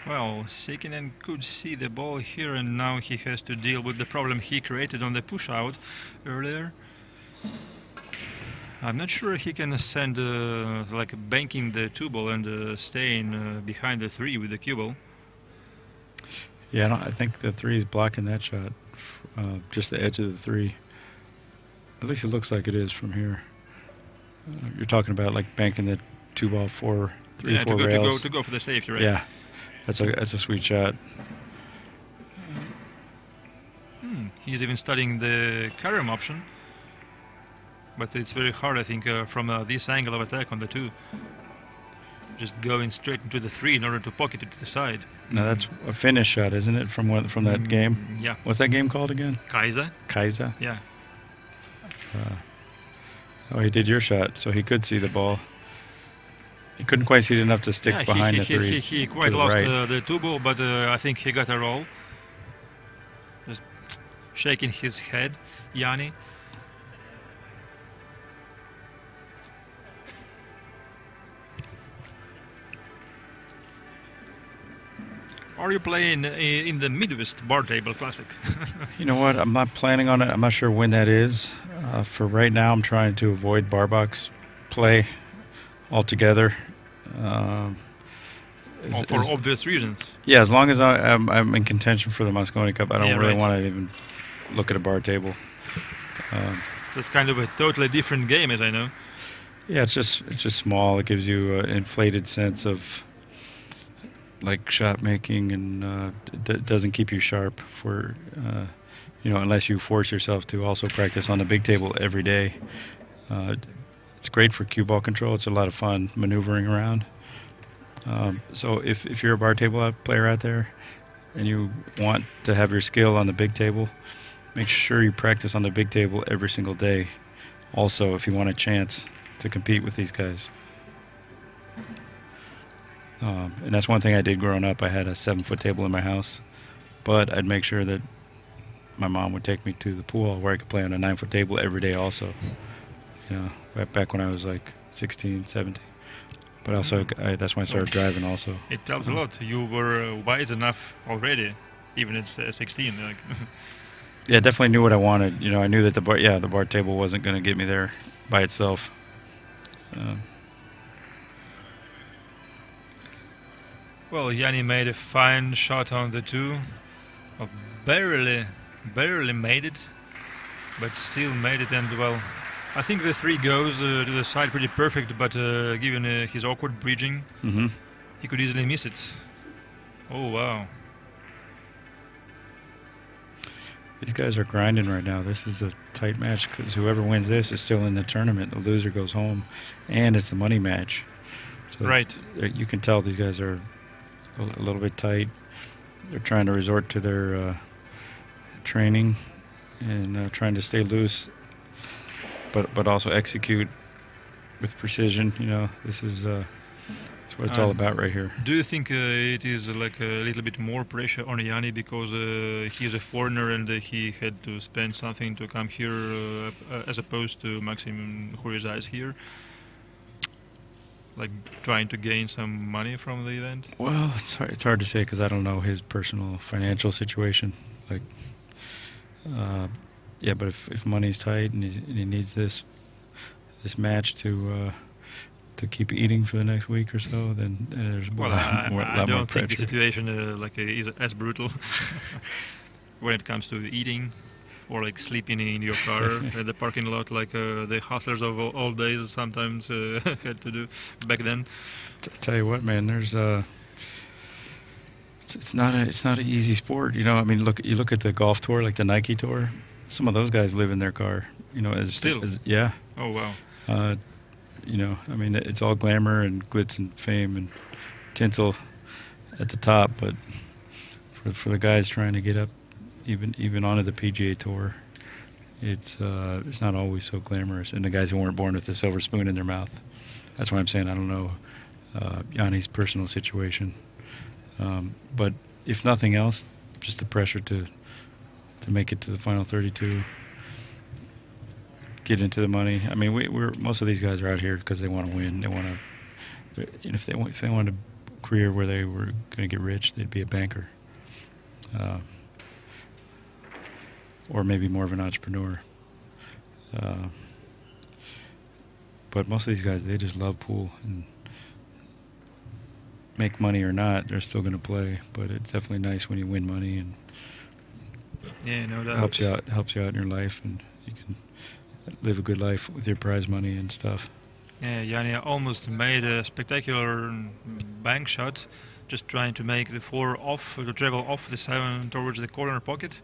Well, Siekkinen could see the ball here, and now he has to deal with the problem he created on the push-out earlier. I'm not sure he can send like banking the 2-ball and staying behind the 3 with the cue ball. Yeah, I think the 3 is blocking that shot, just the edge of the 3. At least it looks like it is from here. You're talking about like banking the 2-ball 4, 3, yeah, 4 rails. To go for the safety, right? Yeah, that's a sweet shot. He's even studying the carom option, but it's very hard, I think, from this angle of attack on the 2. Just going straight into the 3 in order to pocket it to the side. Now that's a finish shot, isn't it? From that game. Yeah. What's that game called again? Kaiser. Kaiser. Yeah. Oh, he did your shot, so he could see the ball. He couldn't quite see it enough to stick behind the 3. He quite lost the 2-ball, but I think he got a roll. Just shaking his head, Jani. Are you playing in the Midwest Bar Table Classic? You know what? I'm not planning on it. I'm not sure when that is. For right now, I'm trying to avoid bar box play altogether. For obvious reasons. Yeah, as long as I'm in contention for the Mosconi Cup, I don't really want to even look at a bar table. That's kind of a totally different game, as I know. Yeah, it's just small. It gives you an inflated sense of like shot making, and it doesn't keep you sharp for unless you force yourself to also practice on the big table every day. It's great for cue ball control. It's a lot of fun maneuvering around. So if you're a bar table player out there and you want to have your skill on the big table, make sure you practice on the big table every single day. Also, if you want a chance to compete with these guys. And that's one thing I did growing up. I had a 7-foot table in my house, but I'd make sure that my mom would take me to the pool where I could play on a 9-foot table every day also. Back when I was like 16, 17. But also, that's when I started driving also. It tells a lot. You were wise enough already, even at 16. Yeah, definitely knew what I wanted. I knew that the bar table wasn't going to get me there by itself. Well, Jani made a fine shot on the 2. Barely made it, but still made it. And well, I think the 3 goes to the side pretty perfect, but given his awkward bridging, he could easily miss it. Oh, wow. These guys are grinding right now. This is a tight match because whoever wins this is still in the tournament. The loser goes home, and it's the money match. So right. You can tell these guys are a little bit tight. They're trying to resort to their training and trying to stay loose, but also execute with precision. This is that's what it's all about right here. Do you think it is like a little bit more pressure on Jani because he is a foreigner and he had to spend something to come here as opposed to Maksim, who resides here? Like trying to gain some money from the event? Well, it's hard to say because I don't know his personal financial situation. Like, but if money's tight and he needs this match to keep eating for the next week or so, then there's a lot more pressure. I don't think the situation is as brutal when it comes to eating. Or like sleeping in your car at the parking lot, like the hustlers of all days sometimes had to do back then. Tell you what, man, there's it's not an easy sport. You look at the golf tour, like the Nike tour. Some of those guys live in their car. Still. Yeah. Oh wow. It's all glamour and glitz and fame and tinsel at the top, but for the guys trying to get up. Even onto the PGA Tour, it's not always so glamorous. And the guys who weren't born with a silver spoon in their mouth. That's why I'm saying I don't know Jani's personal situation. But if nothing else, just the pressure to make it to the final 32, get into the money. I mean, we're most of these guys are out here because they want to win. They want to, if they want to career where they were going to get rich, they'd be a banker. Or maybe more of an entrepreneur. But most of these guys, they just love pool. And make money or not, they're still going to play. But it's definitely nice when you win money, and Yeah, no doubt. helps you out in your life, and you can live a good life with your prize money and stuff. Yeah, Jani almost made a spectacular bank shot, just trying to make the 4 off, to travel off the 7 towards the corner pocket.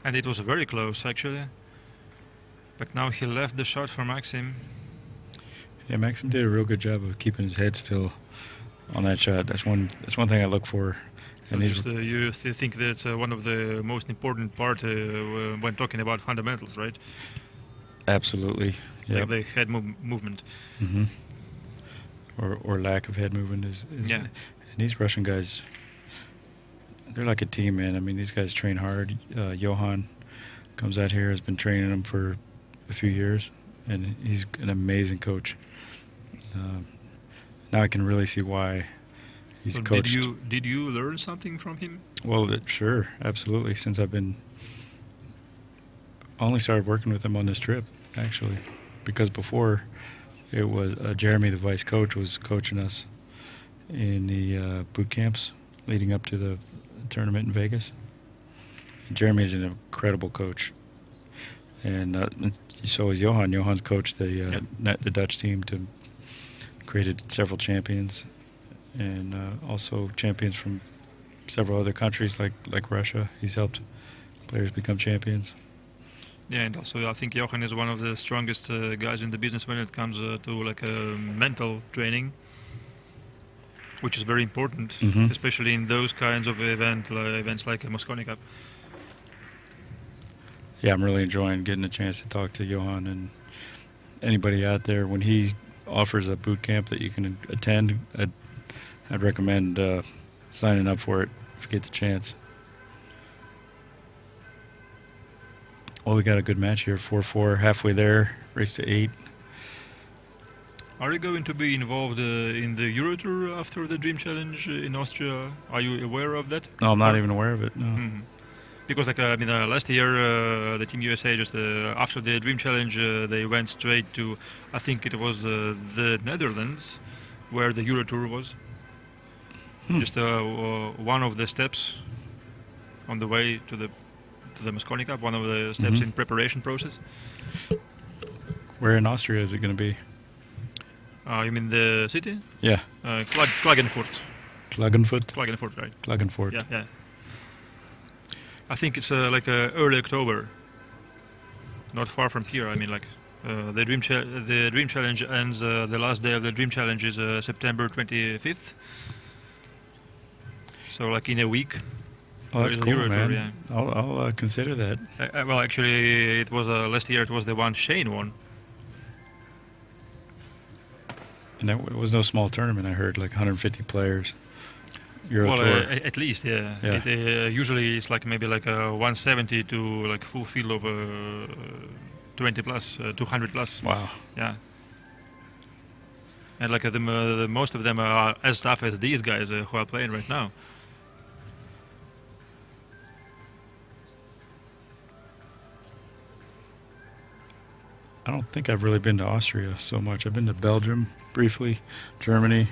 And it was very close, actually. But now he left the shot for Maksim. Yeah, Maxim did a real good job of keeping his head still on that shot. That's one thing I look for. So And just, you think that's one of the most important part when talking about fundamentals, right? absolutely, yeah, Like the head movement. hmm or lack of head movement is Yeah. And these Russian guys, they're like a team, man. I mean, these guys train hard. Johan comes out here, has been training them for a few years, and he's an amazing coach. Now I can really see why he's So coached. did you learn something from him? Well, sure, absolutely. Since I've been only started working with him on this trip, actually, because before it was Jeremy, the vice coach, was coaching us in the boot camps leading up to the tournament in Vegas. Jeremy is an incredible coach, and so is Johan. Johan's coached the Dutch team to created several champions, and also champions from several other countries like Russia. He's helped players become champions. Yeah, and also I think Johan is one of the strongest guys in the business when it comes to like mental training, which is very important, Mhm. especially in those kinds of events like a Mosconi Cup. Yeah, I'm really enjoying getting a chance to talk to Johan, and anybody out there, when he offers a boot camp that you can attend, I'd recommend signing up for it if you get the chance. Well, we got a good match here, 4-4, halfway there, race to 8. Are you going to be involved in the Euro Tour after the Dream Challenge in Austria? Are you aware of that? No, I'm not even aware of it, no. Mhm. Because last year the Team USA just after the Dream Challenge they went straight to, I think it was the Netherlands, where the Euro Tour was. Just one of the steps on the way to the Mosconi Cup, one of the steps Mhm. in preparation process. Where in Austria is it going to be? You mean the city? Yeah, Klagenfurt. Klagenfurt, Right? Klagenfurt. Yeah, yeah. I think it's early October. Not far from here. I mean, the Dream Challenge ends. The last day of the Dream Challenge is September 25th. So in a week. Oh, that's the cool, Euro Tour, man. yeah. I'll consider that. Well, actually, it was last year. It was the one Shane won. And that was no small tournament, I heard, like 150 players. Euro Well, Tour. at least, yeah. Yeah. It usually it's maybe 170 to full field of 20 plus, 200 plus. Wow. Yeah. And the most of them are as tough as these guys who are playing right now. I don't think I've really been to Austria so much. I've been to Belgium briefly, Germany.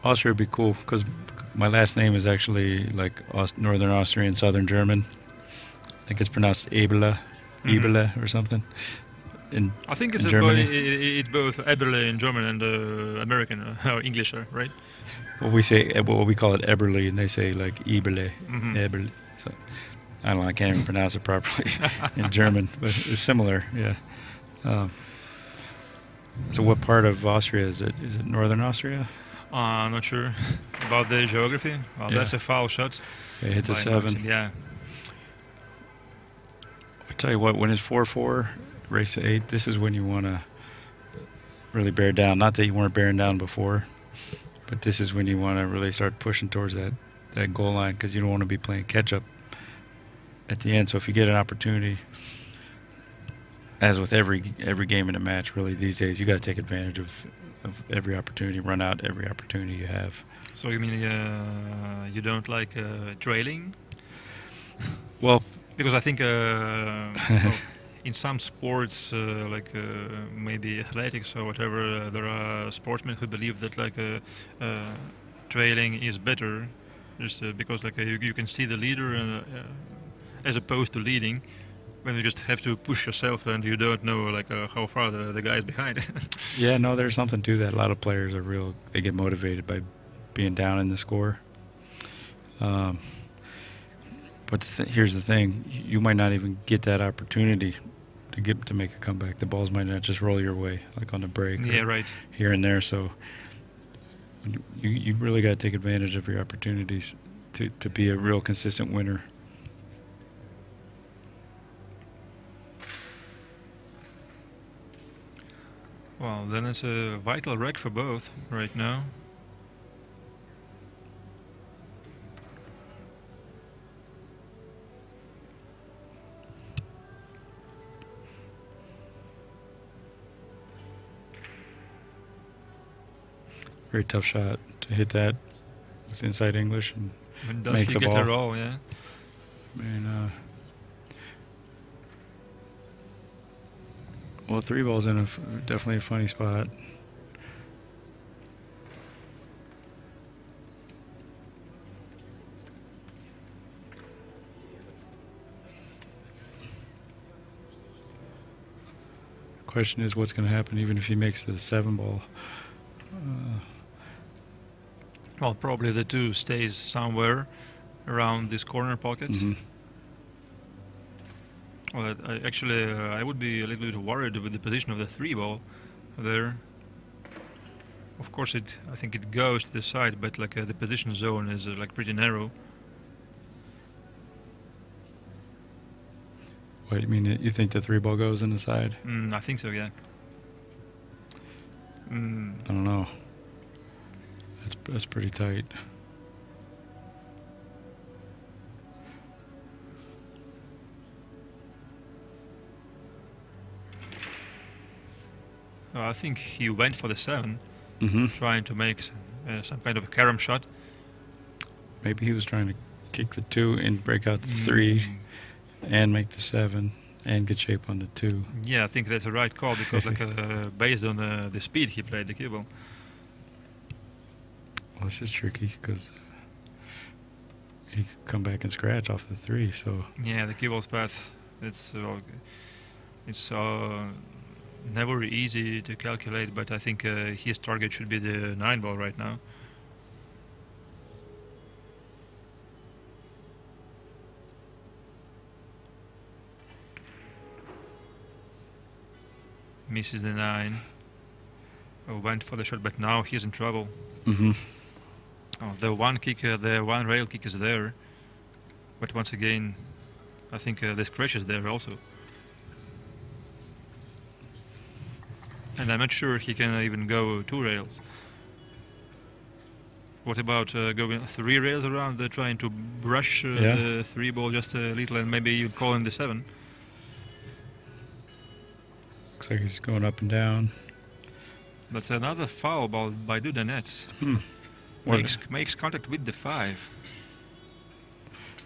Austria would be cool because my last name is actually Northern Austrian, Southern German. I think it's pronounced Ebele, Ebele or something. I think it's in Germany. it's both Eberle in German and American or English, right? Well, what we call it Eberle, and they say Ebele, Mhm. Eberle. So I don't know. I can't even pronounce it properly in German, but it's similar. Yeah. So what part of Austria is it? Is it Northern Austria? I'm not sure about the geography. Well, Yeah. that's a foul shot. They hit the by 7. Maksim, yeah. I tell you what, when it's 4-4, race to 8, this is when you want to really bear down. Not that you weren't bearing down before, but this is when you want to really start pushing towards that goal line because you don't want to be playing catch-up at the end. So if you get an opportunity, as with every game in a match, really these days, you got to take advantage of every opportunity, run out every opportunity you have. So you mean you don't like trailing? Well, because I think well, in some sports, maybe athletics or whatever, there are sportsmen who believe that trailing is better, just because you can see the leader as opposed to leading. When you just have to push yourself and you don't know how far the guy is behind. yeah, no, there's something to that. A lot of players are they get motivated by being down in the score. But here's the thing: you might not even get that opportunity to make a comeback. The balls might not just roll your way, like on the break. Yeah, right. Here and there. So you really got to take advantage of your opportunities to be a real consistent winner. Well, then it's a vital wreck for both right now. Very tough shot to hit that with inside English and make the ball. Does he get a roll, yeah? And well, 3 ball's in definitely a funny spot. Question is, what's going to happen even if he makes the 7 ball? Well, probably the 2 stays somewhere around this corner pocket. Mm-hmm. Well, I would be a little bit worried with the position of the 3 ball there. Of course, I think it goes to the side, but the position zone is pretty narrow. What, you mean you think the 3 ball goes in the side? I think so, yeah. I don't know. That's pretty tight. I think he went for the 7, Mm-hmm. trying to make some kind of a carom shot. Maybe he was trying to kick the 2 and break out the 3 and make the 7 and get shape on the 2. Yeah, I think that's a right call because based on the speed he played the cue ball. Well, this is tricky because he could come back and scratch off the 3. So Yeah, the cue ball's path, it's never easy to calculate, but I think his target should be the 9 ball right now. Misses the 9. Went for the shot, but now he's in trouble. mm-hmm. Oh, the one rail kick is there, but once again, I think the scratch is there also. And I'm not sure he can even go 2 rails. What about going 3 rails around, trying to brush the 3 ball just a little and maybe you call in the 7? Looks like he's going up and down. That's another foul ball by Dudanets. Makes contact with the 5.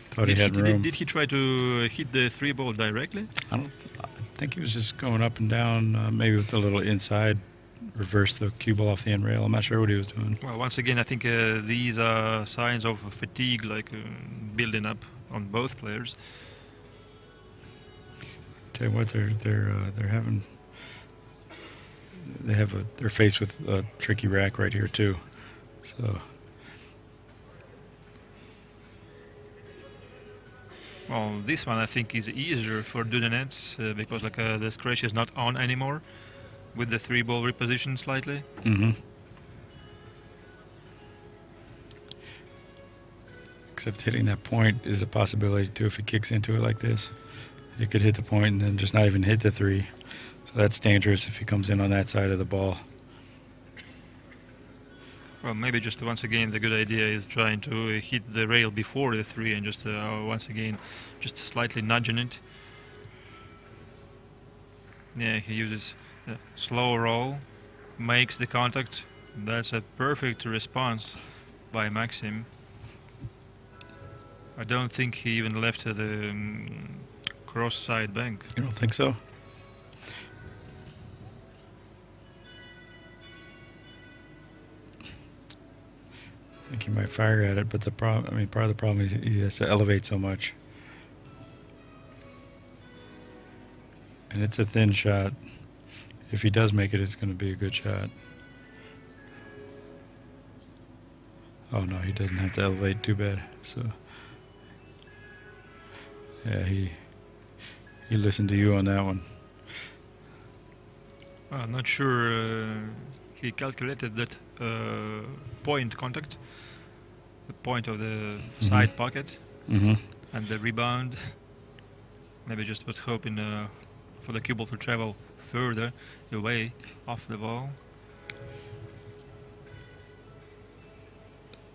Thought he had room. Did he try to hit the 3 ball directly? I think he was just going up and down, maybe with a little inside, reverse the cue ball off the end rail. I'm not sure what he was doing. Well, once again, I think these are signs of fatigue, building up on both players. Tell you what, they're faced with a tricky rack right here too. So. Well, this one I think is easier for Dudanets because the scratch is not on anymore with the 3 ball repositioned slightly. Mm-hmm. Except hitting that point is a possibility too. If he kicks into it like this, he could hit the point and then just not even hit the 3. So that's dangerous if he comes in on that side of the ball. Well, maybe just once again the good idea is trying to hit the rail before the 3 and just once again just slightly nudging it. Yeah, he uses a slow roll makes the contact. That's a perfect response by Maksim. I don't think he even left the cross side bank. You don't think so? I think he might fire at it, but the problem, I mean, part of the problem is he has to elevate so much. And it's a thin shot. If he does make it, it's going to be a good shot. Oh no, he doesn't have to elevate too bad. So yeah, he listened to you on that one. I'm not sure he calculated that point contact, the point of the side pocket, and the rebound. Maybe just was hoping for the cue ball to travel further away off the ball.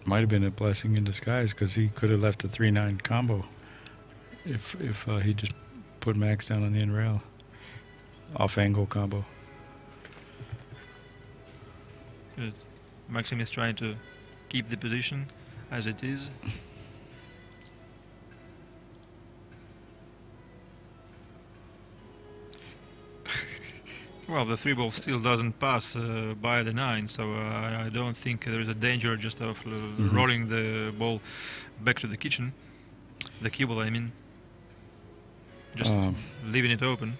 Might have been a blessing in disguise, because he could have left a 3-9 combo if he just put Max down on the end rail. Off angle combo. Maksim is trying to keep the position as it is. Well, the 3-ball still doesn't pass by the 9, so I don't think there is a danger just of rolling the ball back to the kitchen. The cue ball, I mean. Just leaving it open.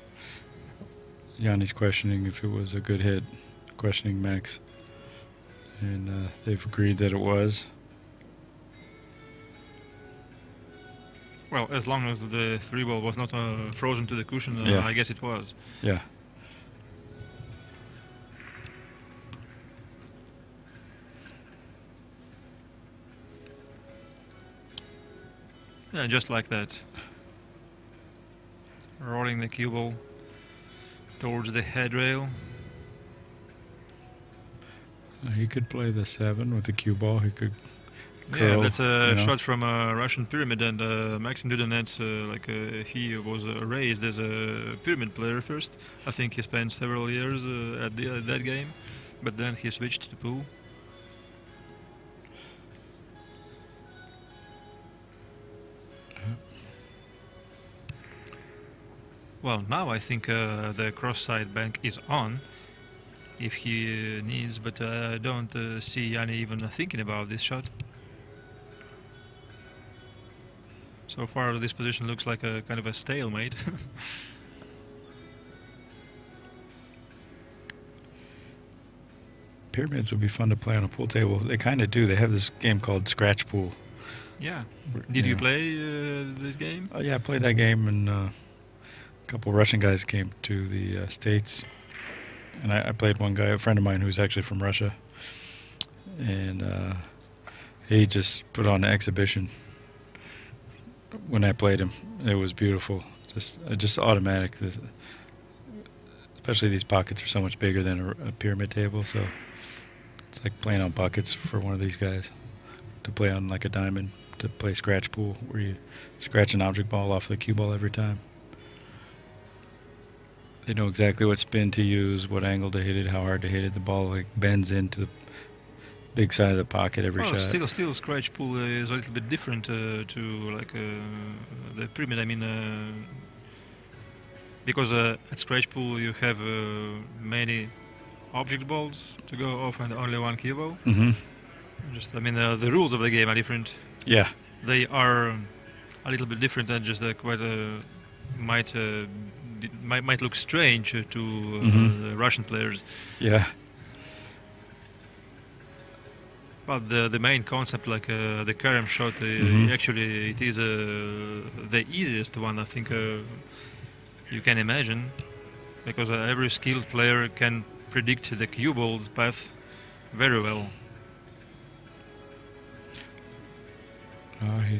Yanni's questioning if it was a good hit, questioning Max. And they've agreed that it was. Well, as long as the 3-ball was not frozen to the cushion, Yeah. I guess it was. Yeah. Yeah, just like that. Rolling the cue ball towards the head rail. He could play the 7 with the cue ball. He could curl. Yeah, that's a shot from a Russian pyramid, and Maxim Dudanets, he was raised as a pyramid player first. I think he spent several years at that game, but then he switched to pool. Well, now I think the cross-side bank is on, if he needs, but I don't see Jani even thinking about this shot. So far, this position looks like a kind of a stalemate. Pyramids would be fun to play on a pool table. They kind of do. They have this game called Scratch Pool. Yeah. Did you play this game? Oh yeah, I played that game, and a couple Russian guys came to the States, and I played one guy, a friend of mine who's actually from Russia, and he just put on an exhibition when I played him. It was beautiful, just automatic. Especially these pockets are so much bigger than a pyramid table, so it's like playing on buckets for one of these guys to play on like a diamond, to play scratch pool where you scratch an object ball off the cue ball every time. They know exactly what spin to use, what angle to hit it, how hard to hit it. The ball like bends into the big side of the pocket every shot. Still, scratch pool is a little bit different to like the pyramid. I mean, because at scratch pool you have many object balls to go off and only one cue ball. Just, I mean, the rules of the game are different. Yeah. They are a little bit different, and just quite might look strange to the Russian players. Yeah. But the main concept, like the carom shot, actually it is the easiest one, I think, you can imagine, because every skilled player can predict the cue ball's path very well. Oh, he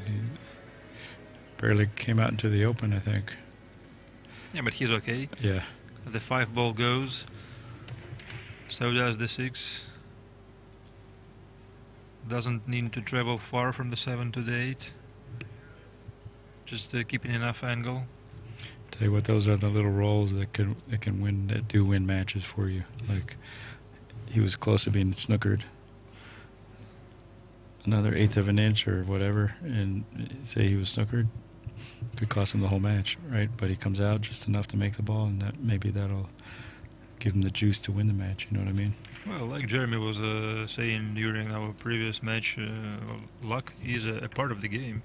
barely came out into the open, I think. Yeah, but he's okay. Yeah. The 5-ball goes. So does the 6. Doesn't need to travel far from the 7 to the 8. Just keeping enough angle. Tell you what, those are the little rolls that do win matches for you. Like he was close to being snookered. Another eighth of an inch or whatever, and say he was snookered, could cost him the whole match, right? But he comes out just enough to make the ball, and maybe that'll give him the juice to win the match. You know what I mean? Well, like Jeremy was saying during our previous match, luck is a part of the game.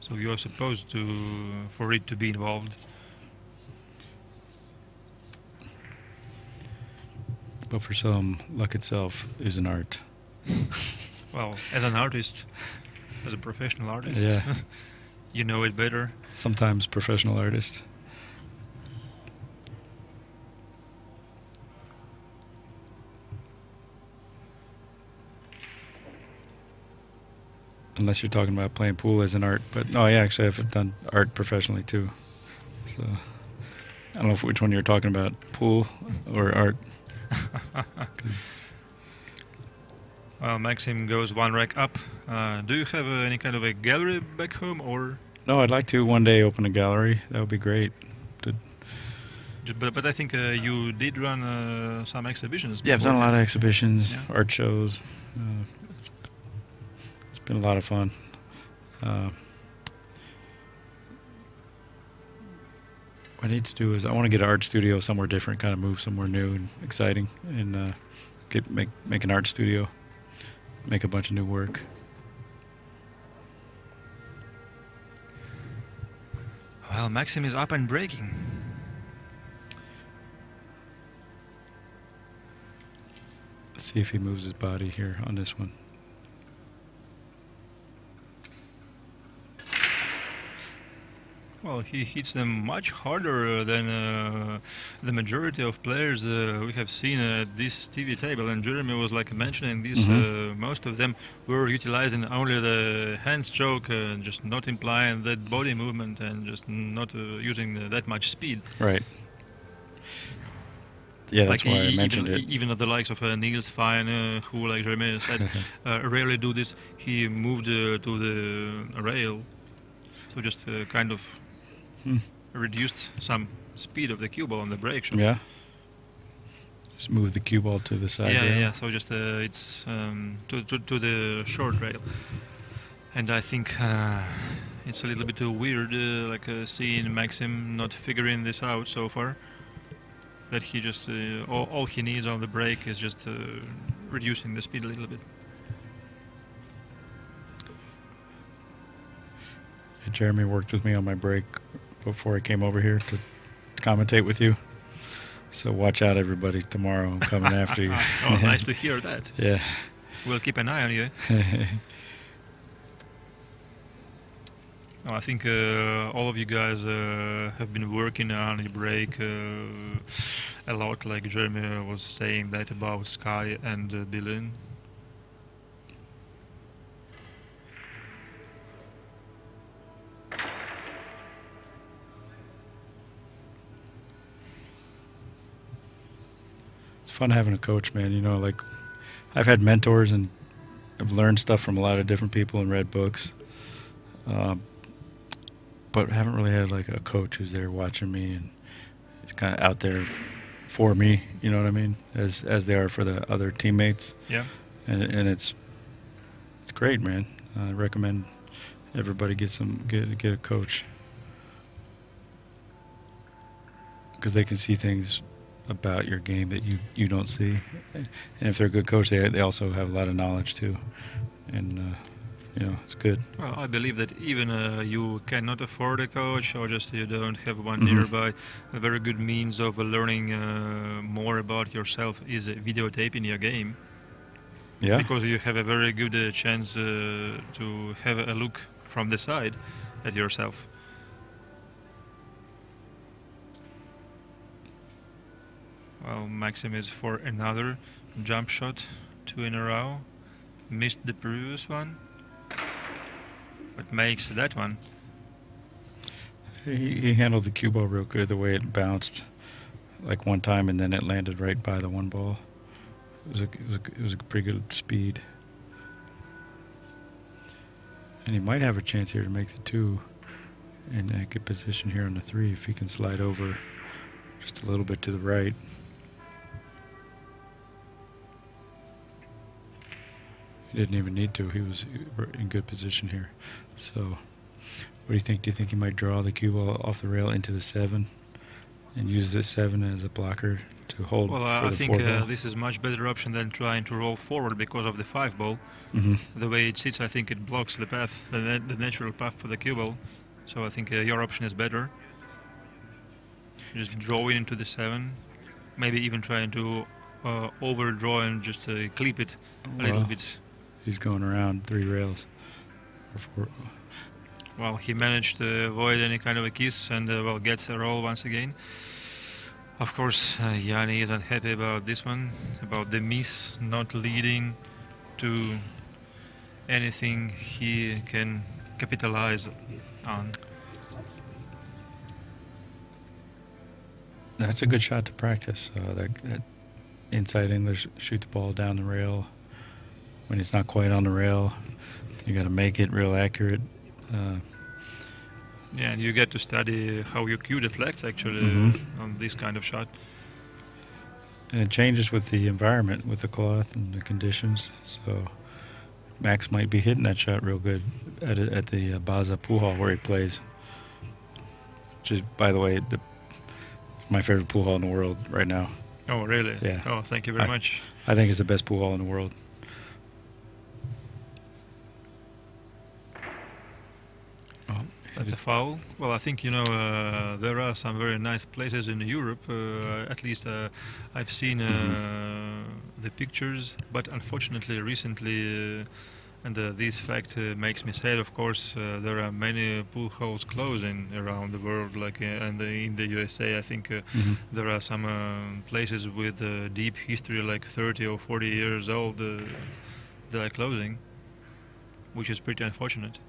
So you are supposed to, for it to be involved. But for some, luck itself is an art. Well, as an artist, as a professional artist, yeah. You know it better. Sometimes professional artist. Unless you're talking about playing pool as an art. But no, yeah, actually I've done art professionally too. So I don't know which one you're talking about, pool or art. Well, Maxim goes one rack up. Do you have any kind of a gallery back home, or? No, I'd like to one day open a gallery. That would be great. But I think you did run some exhibitions. Yeah, I've done a lot of exhibitions, yeah. Art shows. It's been a lot of fun. What I need to do is I want to get an art studio somewhere different, kind of move somewhere new and exciting, and make an art studio, make a bunch of new work. Well, Maxim is up and breaking. Let's see if he moves his body here on this one. Well, he hits them much harder than the majority of players we have seen at this TV table. And Jeremy was like mentioning this. Most of them were utilizing only the hand stroke, just not implying that body movement and just not using that much speed. Right. Yeah, that's like why I mentioned it. Even at the likes of Niels Fine, who, like Jeremy said, rarely do this. He moved to the rail, so just kind of reduced some speed of the cue ball on the break shot. Yeah. Just move the cue ball to the side. Yeah. So just it's to the short rail, and I think it's a little bit weird, seeing Maxim not figuring this out so far. That he just all he needs on the break is just reducing the speed a little bit. Jeremy worked with me on my break before I came over here to commentate with you. So watch out, everybody. Tomorrow I'm coming after you. Oh, nice to hear that. Yeah. We'll keep an eye on you. I think all of you guys have been working on your break a lot, like Jeremy was saying that about Sky and Dylan. It's fun having a coach, man. You know, like I've had mentors and I've learned stuff from a lot of different people and read books. But haven't really had like a coach who's there watching me and is kind of out there for me, you know what I mean, as they are for the other teammates. Yeah. And it's great, man. I recommend everybody get a coach because they can see things about your game that you don't see. And if they're a good coach, they also have a lot of knowledge too. And you know, it's good. Well, I believe that even you cannot afford a coach or just you don't have one nearby, a very good means of learning more about yourself is videotaping your game. Yeah. Because you have a very good chance to have a look from the side at yourself. Well, Maxim is for another jump shot, 2 in a row. Missed the previous one. What makes that one? He handled the cue ball real good, the way it bounced like one time and then it landed right by the one ball. It was a pretty good speed. And he might have a chance here to make the 2 in a good position here on the 3 if he can slide over just a little bit to the right. He didn't even need to. He was in good position here. So, what do you think? Do you think he might draw the cue ball off the rail into the 7 and use this 7 as a blocker to hold Well, for I the think 4 ball? this is much better option than trying to roll forward because of the 5 ball. Mm-hmm. The way it sits, I think it blocks the path, the natural path for the cue ball. So I think your option is better. Just draw it into the 7, maybe even trying to overdraw and just clip it a little bit. He's going around 3 rails. Well, he managed to avoid any kind of a kiss and well, gets a roll once again. Of course, Jani is unhappy about this one, about the miss not leading to anything he can capitalize on. That's a good shot to practice. That inside English, shoot the ball down the rail. When it's not quite on the rail, you got to make it real accurate. Yeah, and you get to study how your cue deflects actually on this kind of shot. And it changes with the environment, with the cloth and the conditions. So Max might be hitting that shot real good at the Baza pool hall where he plays. Which is, by the way, my favorite pool hall in the world right now. Oh, really? Yeah. Oh, thank you very much. I think it's the best pool hall in the world. That's a foul. Well, I think, there are some very nice places in Europe. At least I've seen the pictures, but unfortunately recently, and this fact makes me sad, of course, there are many pool halls closing around the world, like and in the USA, I think there are some places with deep history, like 30 or 40 years old, that are closing, which is pretty unfortunate.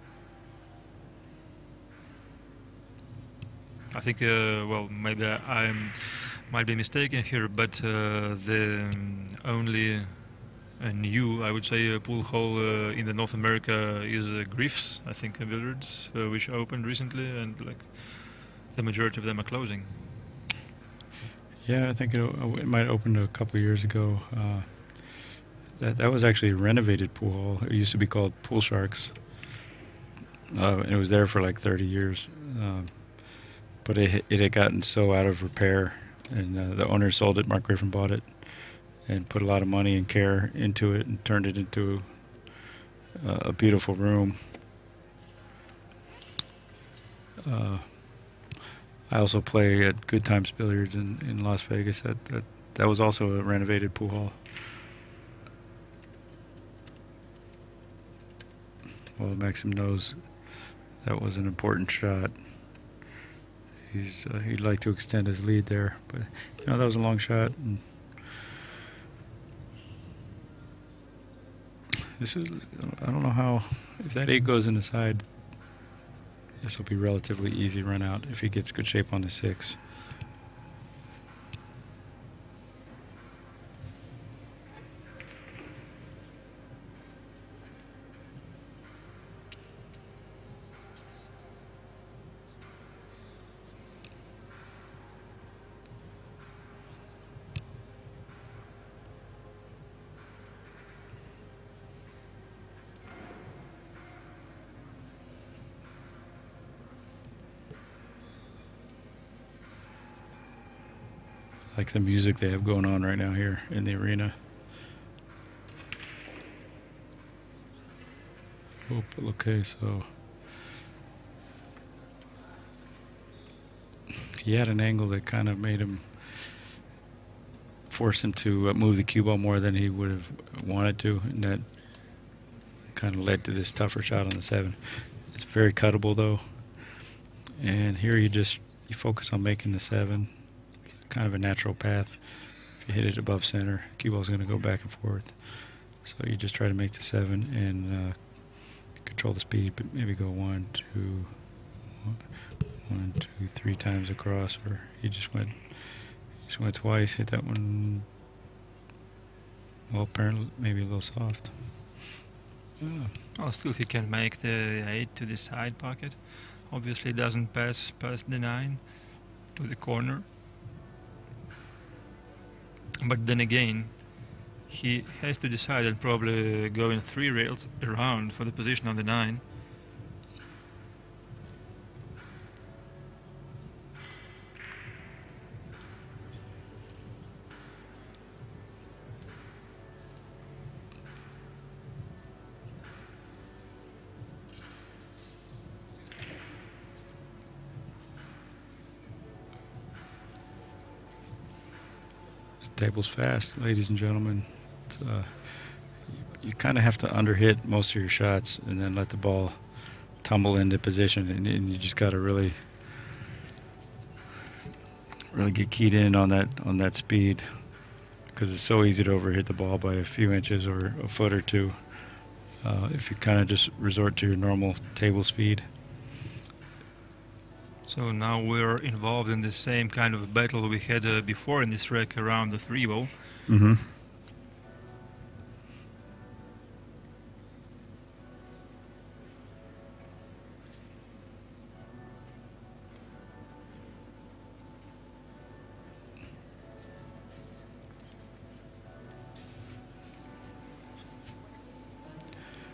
I think, well, maybe I might be mistaken here, but the only new, I would say, pool hall in the North America is Griff's, I think, Billiards, which opened recently, and like the majority of them are closing. Yeah, I think it might have opened a couple years ago. That was actually a renovated pool hall. It used to be called Pool Sharks. It was there for like 30 years. But it had gotten so out of repair, and the owner sold it. Mark Griffin bought it and put a lot of money and care into it and turned it into a beautiful room. I also play at Good Times Billiards in Las Vegas. That was also a renovated pool hall. Well, Maxim knows that was an important shot. He'd like to extend his lead there, but that was a long shot. And I don't know how, if that 8 goes in the side, this will be relatively easy run out if he gets good shape on the 6. Like the music they have going on right now here in the arena. Okay, so he had an angle that kind of made him, forced him to move the cue ball more than he would have wanted to, and that kind of led to this tougher shot on the 7. It's very cuttable though, and here you focus on making the 7. Kind of a natural path. If you hit it above center, cue ball's going to go back and forth. So you just try to make the 7 and control the speed, but maybe go 1, 2, 3 times across, or he just went twice. Hit that one. Well, apparently maybe a little soft. Well, still he can make the 8 to the side pocket. Obviously, it doesn't pass past the 9 to the corner. But then again, he has to decide and probably go in 3 rails around for the position on the 9. Table's fast, ladies and gentlemen. You kind of have to underhit most of your shots and then let the ball tumble into position, and you just got to really get keyed in on that speed, because it's so easy to overhit the ball by a few inches or a foot or two if you kind of just resort to your normal table speed. So now we're involved in the same kind of battle we had before in this wreck around the 3 ball. Mm-hmm.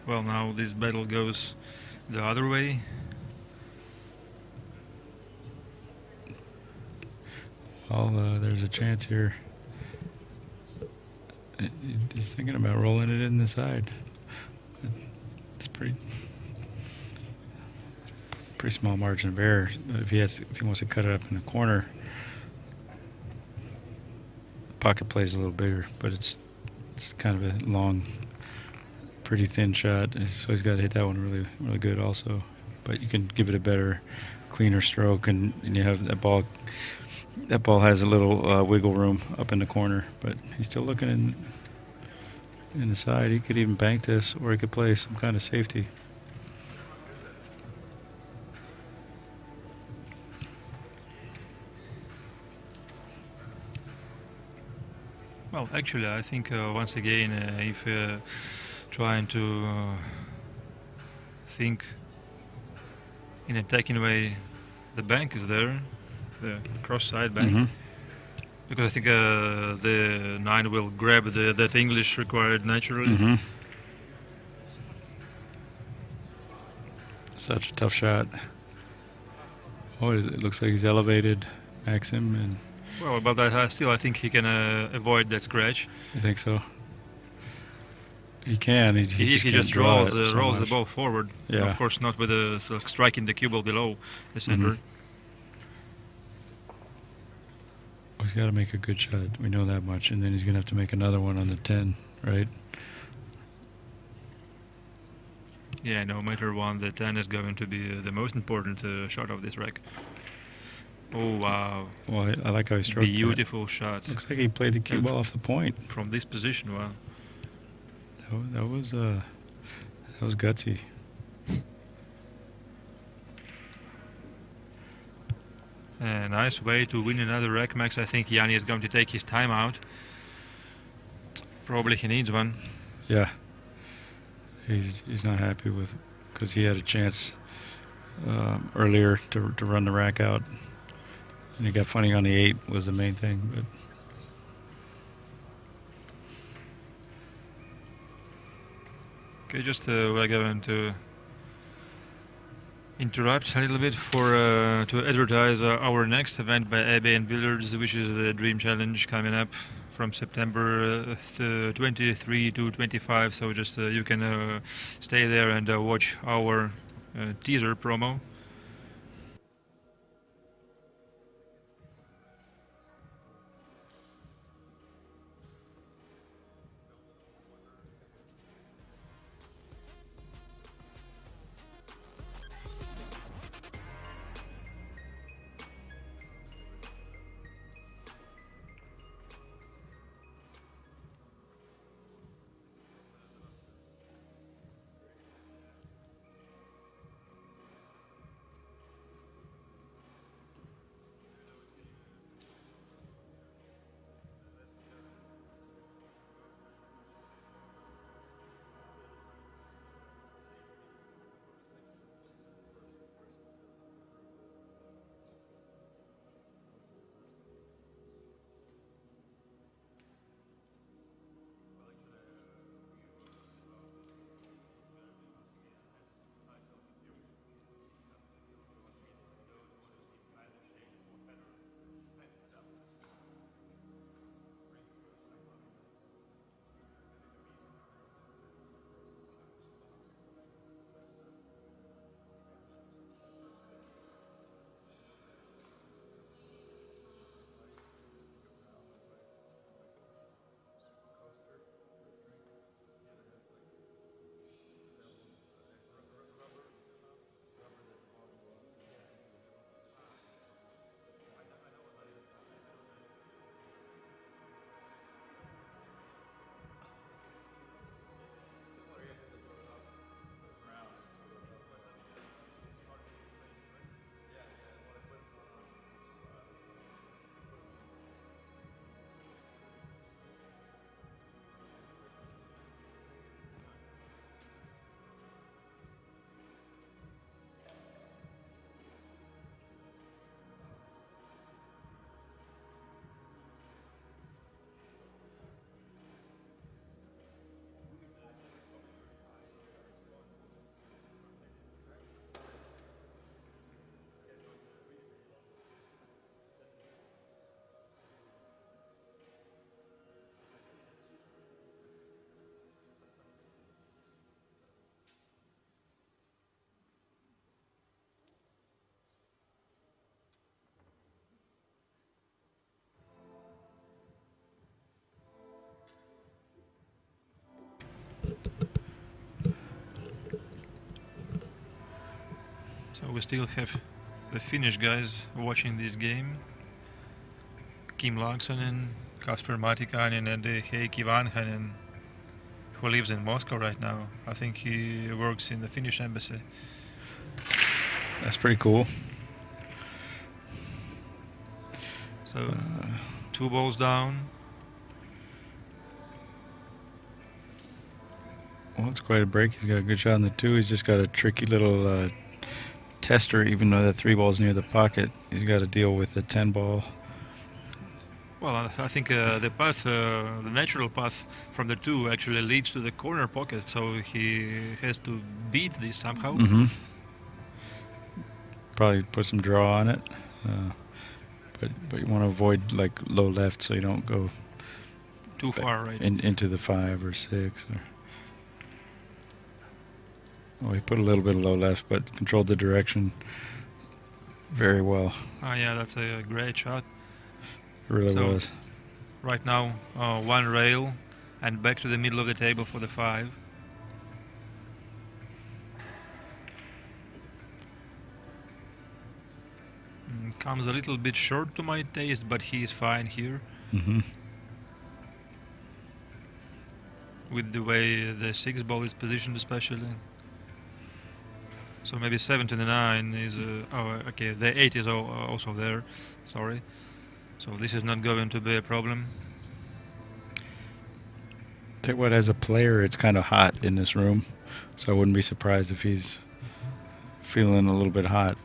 Well, now this battle goes the other way. Well, there's a chance here. He's thinking about rolling it in the side. It's pretty small margin of error. If he wants to cut it up in the corner, the pocket plays a little bigger, but it's kind of a long, pretty thin shot. So he's got to hit that one really, really good also. But you can give it a better, cleaner stroke, and you have that ball. That ball has a little wiggle room up in the corner, but he's still looking in the side. He could even bank this, or he could play some kind of safety. Well, actually, I think once again, if trying to think in an attacking way, the bank is there, the cross-side bank. Mm-hmm. Because I think the 9 will grab that English required naturally. Mm-hmm. Such a tough shot. Oh, it looks like he's elevated Maksim, and Well, but I think he can avoid that scratch. you think so? He can. He just rolls the ball forward. Yeah. Of course, not with striking the cue ball below the center. Mm-hmm. Oh, he's got to make a good shot. We know that much, and then he's going to have to make another one on the 10, right? Yeah, no matter what, the 10 is going to be the most important shot of this wreck. Oh, wow. Well, I like how he stroked Beautiful shot. Looks like he played the cue ball off the point. From this position, wow. That was gutsy. A nice way to win another wreck, Max. I think Jani is going to take his time out. Probably he needs one. Yeah. He's not happy with, because he had a chance earlier to run the rack out, and he got funny on the 8 was the main thing. But okay, just we're going to interrupt a little bit for to advertise our next event by AB and Billiards, which is the Dream Challenge coming up from September 23 to 25. So just you can stay there and watch our teaser promo. So we still have the Finnish guys watching this game. Kim Laaksonen, Kasper Matikainen and Heikki Vanhanen, who lives in Moscow right now. I think he works in the Finnish embassy. That's pretty cool. So 2 balls down. Well, it's quite a break. He's got a good shot on the 2. He's just got a tricky little tester, even though the 3 ball's near the pocket. He's got to deal with the 10 ball. Well, I think the path, the natural path from the 2 actually leads to the corner pocket, so he has to beat this somehow. Mm-hmm. Probably put some draw on it, but you want to avoid like low left so you don't go Too far, right? into the 5 or 6. Well, he put a little bit of low left, but controlled the direction very well. Oh yeah, that's a great shot. It really So, was. Right now, 1 rail and back to the middle of the table for the 5. Comes a little bit short to my taste, but he is fine here Mm-hmm. with the way the 6 ball is positioned, especially. So maybe 7 to the 9 is. Oh, okay. The 8 is also there. Sorry. So this is not going to be a problem. Tell you what, as a player, it's kind of hot in this room, so I wouldn't be surprised if he's feeling a little bit hot,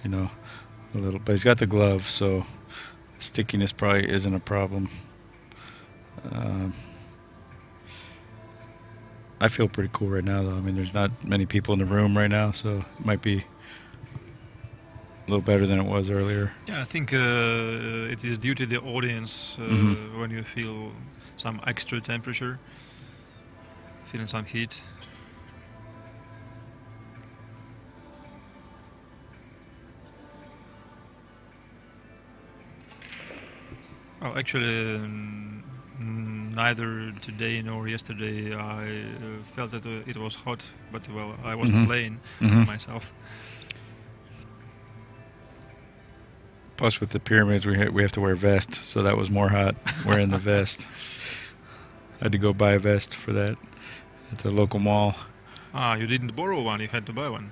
you know, a little. But he's got the glove, so stickiness probably isn't a problem. I feel pretty cool right now, though. I mean, there's not many people in the room right now, so it might be a little better than it was earlier. Yeah, I think it is due to the audience when you feel some extra temperature, feeling some heat. Well, actually, neither today nor yesterday I felt that it was hot, but well, I wasn't playing myself. Plus, with the pyramids, we have to wear vests, so that was more hot wearing the vest. I had to go buy a vest for that at the local mall. Ah, you didn't borrow one; you had to buy one.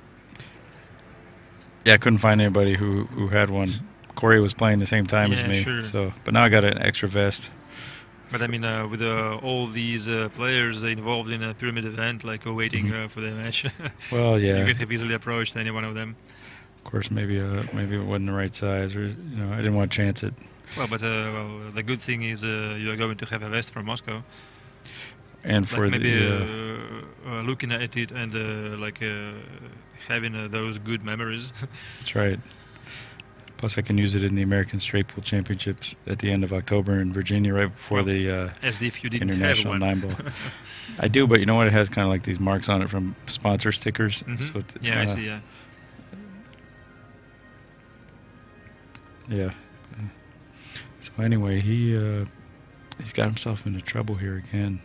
Yeah, I couldn't find anybody who had one. Corey was playing the same time as me, sure. so but now I got an extra vest. But I mean, with all these players involved in a pyramid event, like waiting for the match, Well, yeah. you could have easily approached any one of them. Of course, maybe it wasn't the right size, or I didn't want to chance it. Well, but the good thing is you are going to have a vest from Moscow. And for like maybe the looking at it and having those good memories. that's right. Plus, I can use it in the American Straight Pool Championships at the end of October in Virginia, right before the as if you didn't International have one. 9 ball. I do, but you know what? It has kind of like these marks on it from sponsor stickers. So it's Yeah, I kinda, see. Yeah. Yeah. So anyway, he's got himself into trouble here again,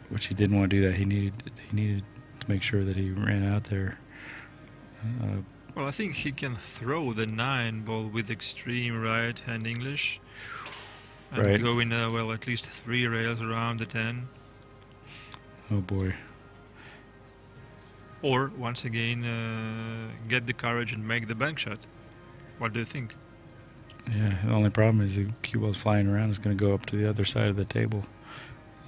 which he didn't want to do that. He needed to make sure that he ran out there. Well, I think he can throw the 9 ball with extreme right hand English. And Right. go in at least 3 rails around the 10. Oh boy. Or once again get the courage and make the bank shot. What do you think? Yeah. The only problem is the cue ball's flying around. It's going to go up to the other side of the table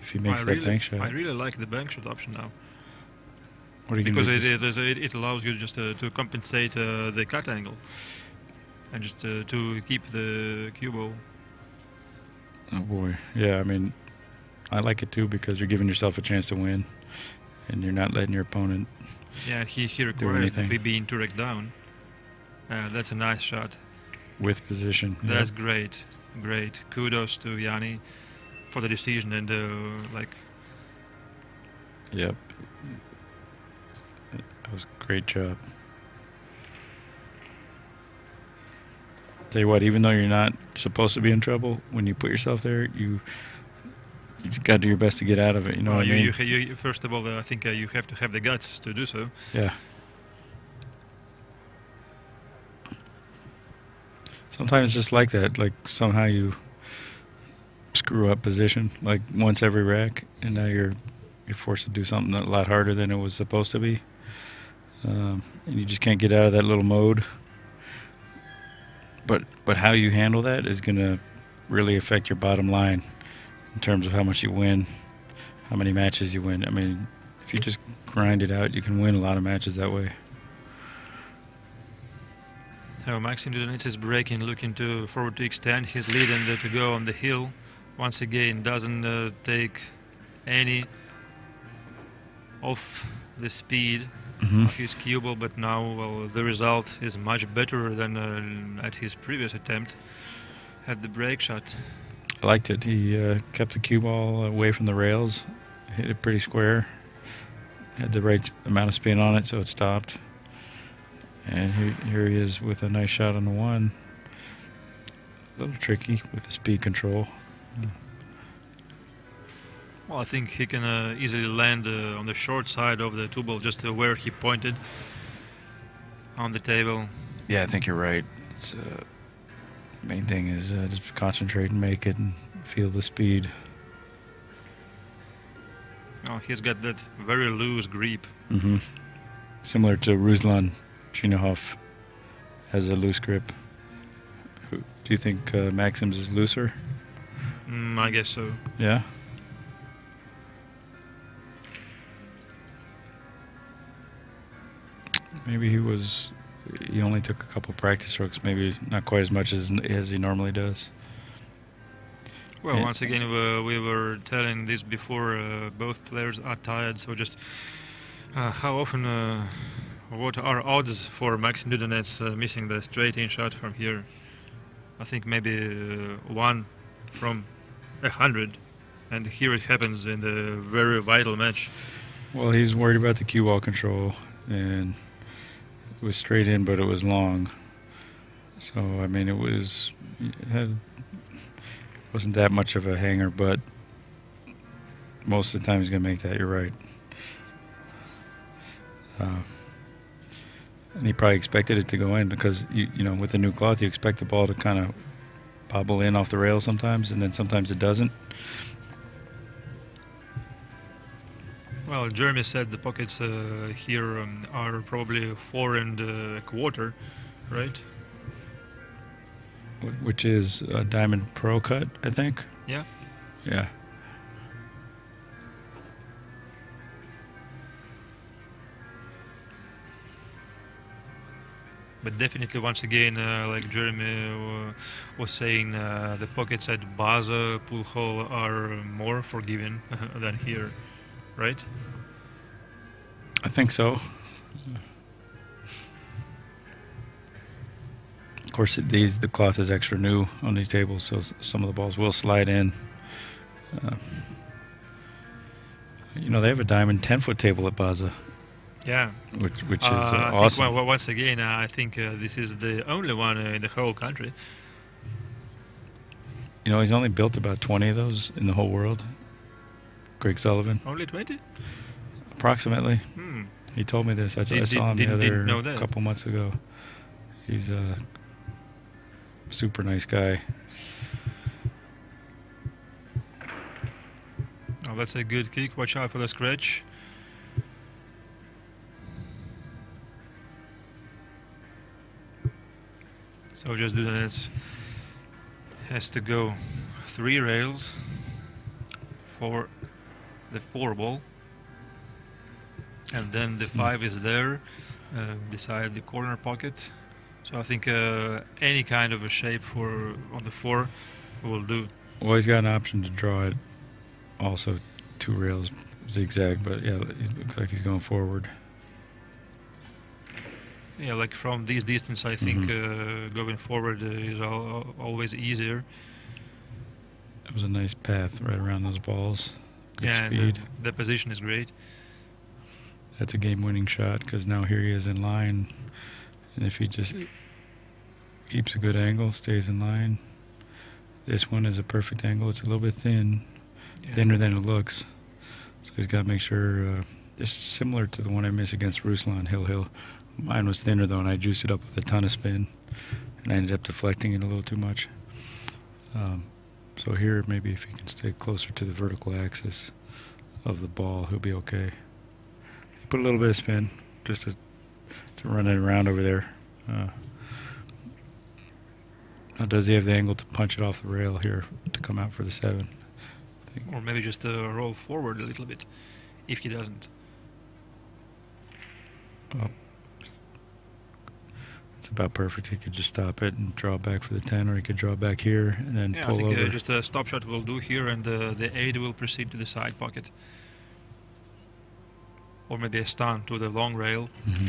if he makes that bank shot. I really like the bank shot option now. What are you Because going to do? it allows you just to compensate the cut angle. And just to keep the cue ball. Oh boy. Yeah, I mean, I like it too because you're giving yourself a chance to win, and you're not letting your opponent. Yeah, he requires the anything. being direct down. That's a nice shot. With position. Yeah. That's great. Great. Kudos to Jani for the decision and Yep. That was a great job. Tell you what, even though you're not supposed to be in trouble, when you put yourself there, you got to do your best to get out of it. You know what I mean? You first of all, I think you have to have the guts to do so. Yeah. Sometimes just like that, like somehow you screw up position, like once every rack, and now you're forced to do something a lot harder than it was supposed to be, and you just can't get out of that little mode. But how you handle that is going to really affect your bottom line in terms of how much you win, how many matches you win. I mean, if you just grind it out, you can win a lot of matches that way. So Maksim Dudanets is breaking, looking forward to extend his lead and to go on the hill. Once again, doesn't take any of the speed of his cue ball, but now, well, the result is much better than at his previous attempt at the break shot. I liked it. He kept the cue ball away from the rails, hit it pretty square, had the right amount of spin on it, so it stopped. And here he is with a nice shot on the one. A little tricky with the speed control. Well, I think he can easily land on the short side of the two ball, just where he pointed on the table. Yeah, I think you're right. It's, main thing is just concentrate and make it and feel the speed. Oh, he's got that very loose grip. Similar to Ruslan Chinohov has a loose grip. Do you think Maxim's is looser? I guess so. Yeah? Maybe he only took a couple practice strokes, maybe not quite as much as he normally does. Well, once again, we were telling this before, both players are tired, so just how often, what are odds for Maksim Dudanets missing the straight-in shot from here? I think maybe 1 from 100, and here it happens in the very vital match. Well, he's worried about the cue ball control, and it was straight in, but it was long. So, I mean, it wasn't that much of a hanger, but most of the time he's going to make that, you're right. And he probably expected it to go in because, you know, with the new cloth, you expect the ball to kind of bobble in off the rail sometimes, and then sometimes it doesn't. Well, Jeremy said the pockets here are probably 4 1/4, right? Which is a Diamond Pro cut, I think. Yeah. Yeah. But definitely, once again, like Jeremy was saying, the pockets at Baza pool hall are more forgiving than here, right? I think so. Of course, the cloth is extra new on these tables, so some of the balls will slide in. You know, they have a diamond 10-foot table at Baza. Yeah. Which is awesome. I think, once again, I think this is the only one in the whole country. You know, he's only built about 20 of those in the whole world. Greg Sullivan. Only 20? Approximately. He told me this. I saw him a couple months ago. He's a super nice guy. Oh, that's a good kick. Watch out for the scratch. So just Dudanets has to go 3 rails for the 4 ball, and then the 5 is there beside the corner pocket. So I think any kind of a shape on the 4 will do. Well, he's got an option to draw it also 2 rails zigzag, but yeah, it looks like he's going forward. Yeah, like from this distance, I think going forward is always easier. That was a nice path right around those balls. Good speed. And the position is great. That's a game-winning shot because now here he is in line, and if he just keeps a good angle, stays in line. This one is a perfect angle. It's a little bit thin, thinner than it looks. So he's got to make sure. This is similar to the one I missed against Ruslan Hill. Mine was thinner though, and I juiced it up with a ton of spin. and I ended up deflecting it a little too much. So here, maybe if he can stay closer to the vertical axis of the ball, he'll be okay. He put a little bit of spin just to run it around over there. Now does he have the angle to punch it off the rail here to come out for the 7? Or maybe just roll forward a little bit, if he doesn't. Oh. It's about perfect. He could just stop it and draw back for the 10, or he could draw back here and then pull over. I think just a stop shot will do here, and the 8 will proceed to the side pocket. Or maybe a stun to the long rail. Mm-hmm.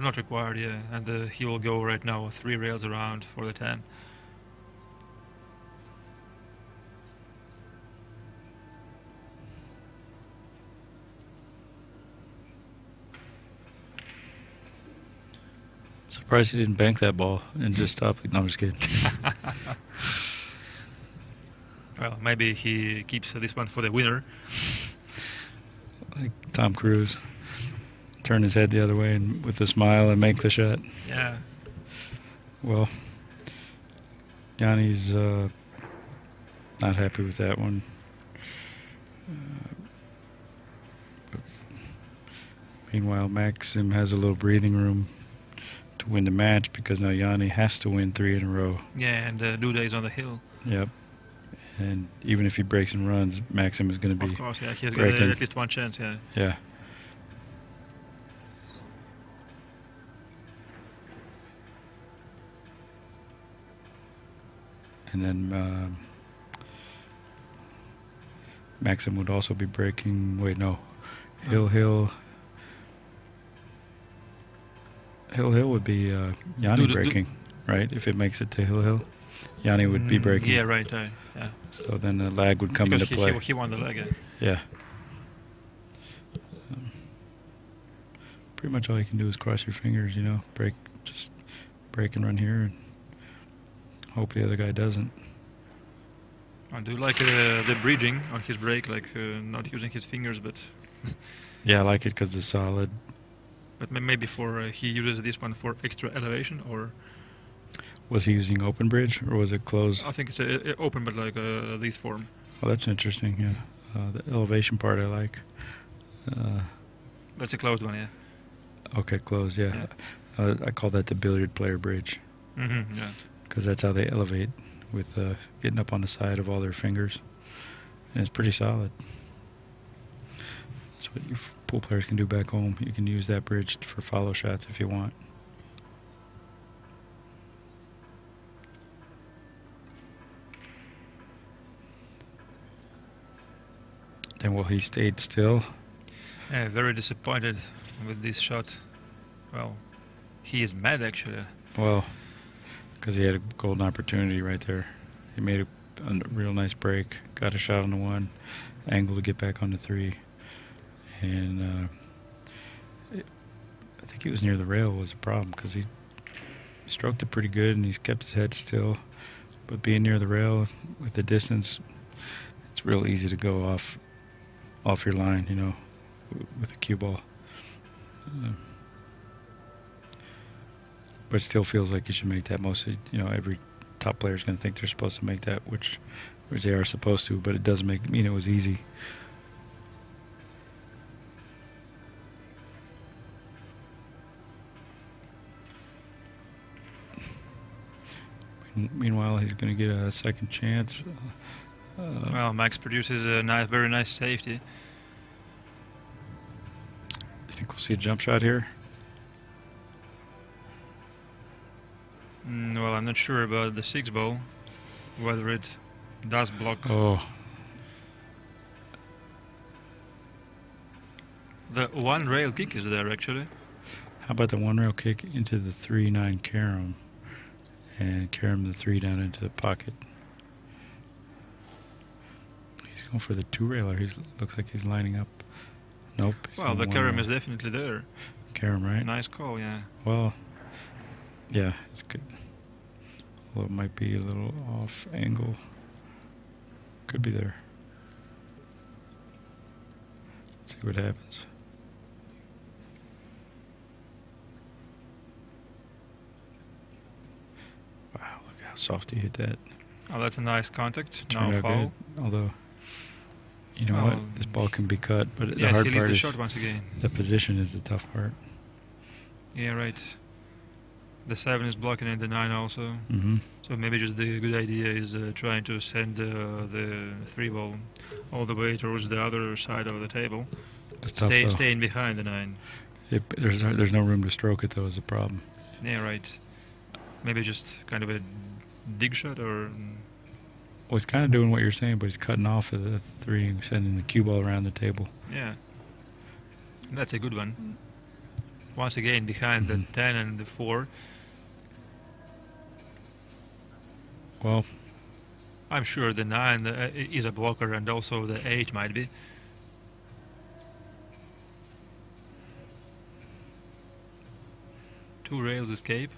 Not required, yeah. And he will go right now 3 rails around for the 10. Surprised he didn't bank that ball and just stop it. No, I'm just kidding. Well, maybe he keeps this one for the winner. Like Tom Cruise. Turn his head the other way and with a smile and make the shot. Yeah. Well, Jani's not happy with that one. Meanwhile, Maksim has a little breathing room to win the match because now Jani has to win 3 in a row. Yeah, and Duda is on the hill. Yep. And even if he breaks and runs, Maksim is going to be Of course, yeah. He's got breaking. at least one chance, yeah. Yeah. And then Maksim would also be breaking. Wait, no. Hill would be Jani breaking, right? If it makes it to Hill, Jani would be breaking. Yeah, right, yeah. So then the lag would come into play. He won the leg, yeah. Yeah. Pretty much all you can do is cross your fingers, you know, just break and run here, and hope the other guy doesn't. I do like the bridging on his break, like not using his fingers, but... Yeah, I like it because it's solid. But maybe he uses this one for extra elevation, or... Was he using open bridge, or was it closed? I think it's open, but like this form. Oh, that's interesting, yeah. The elevation part I like. That's a closed one, yeah. Okay, closed, yeah. I call that the billiard player bridge. Mm-hmm, yeah. Because that's how they elevate, with getting up on the side of all their fingers. And it's pretty solid. That's what you pool players can do back home. You can use that bridge for follow shots if you want. Then, well, he stayed still. Yeah, very disappointed with this shot. Well, he is mad, actually. Well, because he had a golden opportunity right there. He made a real nice break, got a shot on the 1, angle to get back on the 3. And I think he was near the rail was a problem because he stroked it pretty good and he's kept his head still. But being near the rail with the distance, it's real easy to go off your line, you know, with a cue ball. But it still feels like you should make that. Mostly, you know, every top player is going to think they're supposed to make that, which they are supposed to, but it doesn't mean it was easy. Meanwhile, he's going to get a second chance. Well, Max produces a very nice safety. You think we'll see a jump shot here? Well, I'm not sure about the 6 ball, whether it does block. Oh. The 1 rail kick is there, actually. How about the 1 rail kick into the 3-9 carom and carom the 3 down into the pocket? He's going for the 2 railer. He looks like he's lining up. Nope. Well, the carom is definitely there. Carom, right? Nice call, yeah. Well, yeah, it's good. Well, it might be a little off angle. Could be there. See what happens. Softy hit that. Oh, that's a nice contact. Turned Now out foul. good. Although, you know what? This ball can be cut, but the Yeah, hard he part leaves the is shot once again. the position is the tough part. Yeah, right. The 7 is blocking and the 9 also. Mm-hmm. So maybe just the good idea is trying to send the 3 ball all the way towards the other side of the table. It's tough, though. Staying behind the 9. There's no room to stroke it, though, is the problem. Yeah, right. Maybe just kind of a dig shot or... Well, he's kind of doing what you're saying, but he's cutting off of the 3 and sending the cue ball around the table. Yeah. That's a good one. Once again, behind the 10 and the 4. Well, I'm sure the 9 is a blocker, and also the 8 might be. Two rails escape.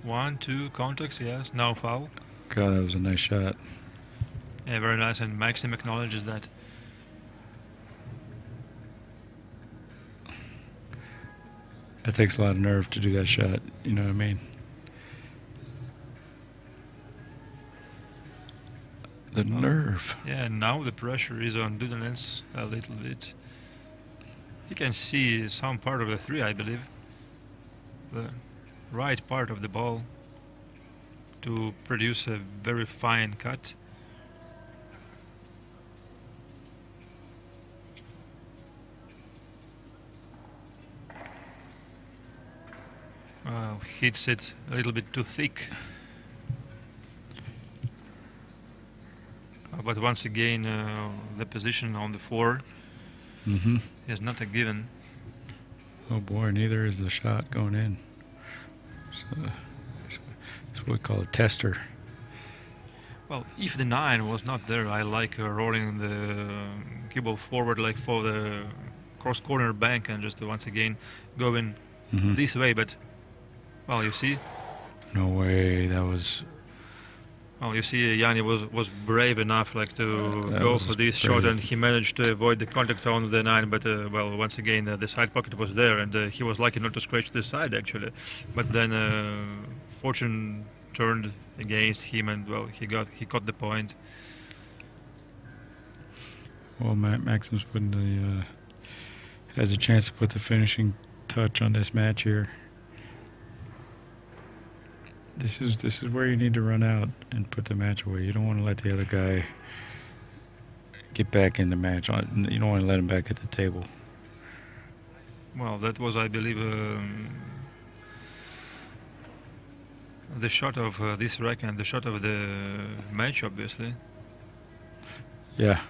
One, two contacts, yes, now foul. God, that was a nice shot. Yeah, very nice, and Maksim acknowledges that. It takes a lot of nerve to do that shot, you know what I mean? The nerve. Yeah, now the pressure is on Dudanets a little bit. You can see some part of the 3, I believe. The right part of the ball to produce a very fine cut. Hits it a little bit too thick. But once again, the position on the 4 is not a given. Oh boy, neither is the shot going in. So, it's what we call a tester. Well, if the 9 was not there, I like rolling the cue ball forward like for the cross corner bank and just once again going this way, but well, you see. No way, that was... Well, you see, Jani was brave enough like to go for this shot, and he managed to avoid the contact on the 9. But well, once again, the side pocket was there, and he was lucky not to scratch the side actually. But then fortune turned against him, and well, he caught the point. Well, Maksim's putting the has a chance to put the finishing touch on this match here. This is where you need to run out and put the match away. You don't want to let the other guy get back in the match. You don't want to let him back at the table. Well, that was, I believe, the shot of this rack and the shot of the match, obviously. Yeah.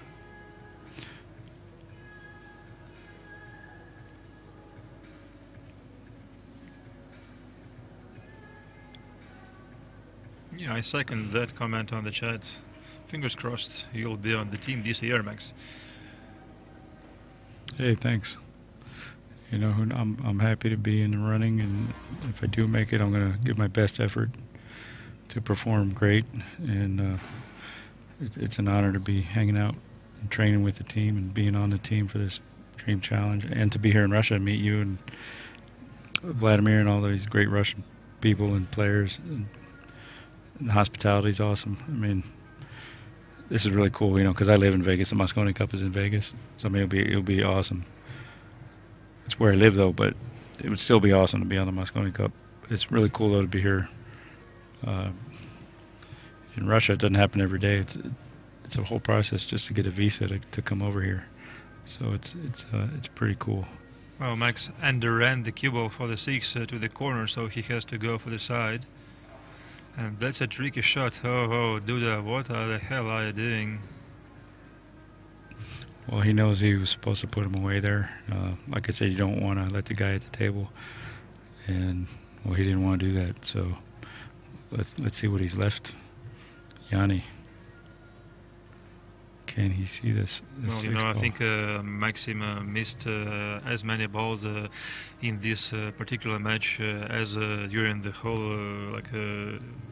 Yeah, I second that comment on the chat. Fingers crossed you'll be on the team this year, Max. Hey, thanks. You know, I'm happy to be in the running, and if I do make it, I'm going to give my best effort to perform great. And it's an honor to be hanging out and training with the team and being on the team for this Dream Challenge, and to be here in Russia and meet you and Vladimir and all these great Russian people and players. And the hospitality is awesome. I mean, this is really cool, you know, because I live in Vegas. The Moscone Cup is in Vegas, so I mean, it'll be awesome. It's where I live, though, but it would still be awesome to be on the Moscone Cup. It's really cool, though, to be here. In Russia, it doesn't happen every day. It's a whole process just to get a visa to come over here. So it's pretty cool. Well, Max underran the cue ball for the 6 to the corner, so he has to go for the side. And that's a tricky shot. Oh, Duda, what the hell are you doing? Well, he knows he was supposed to put him away there. Like I said, you don't want to let the guy at the table. And, well, he didn't want to do that. So let's see what he's left. Jani. Can he see this Well, you know, ball? I think Maksim missed as many balls in this particular match as during the whole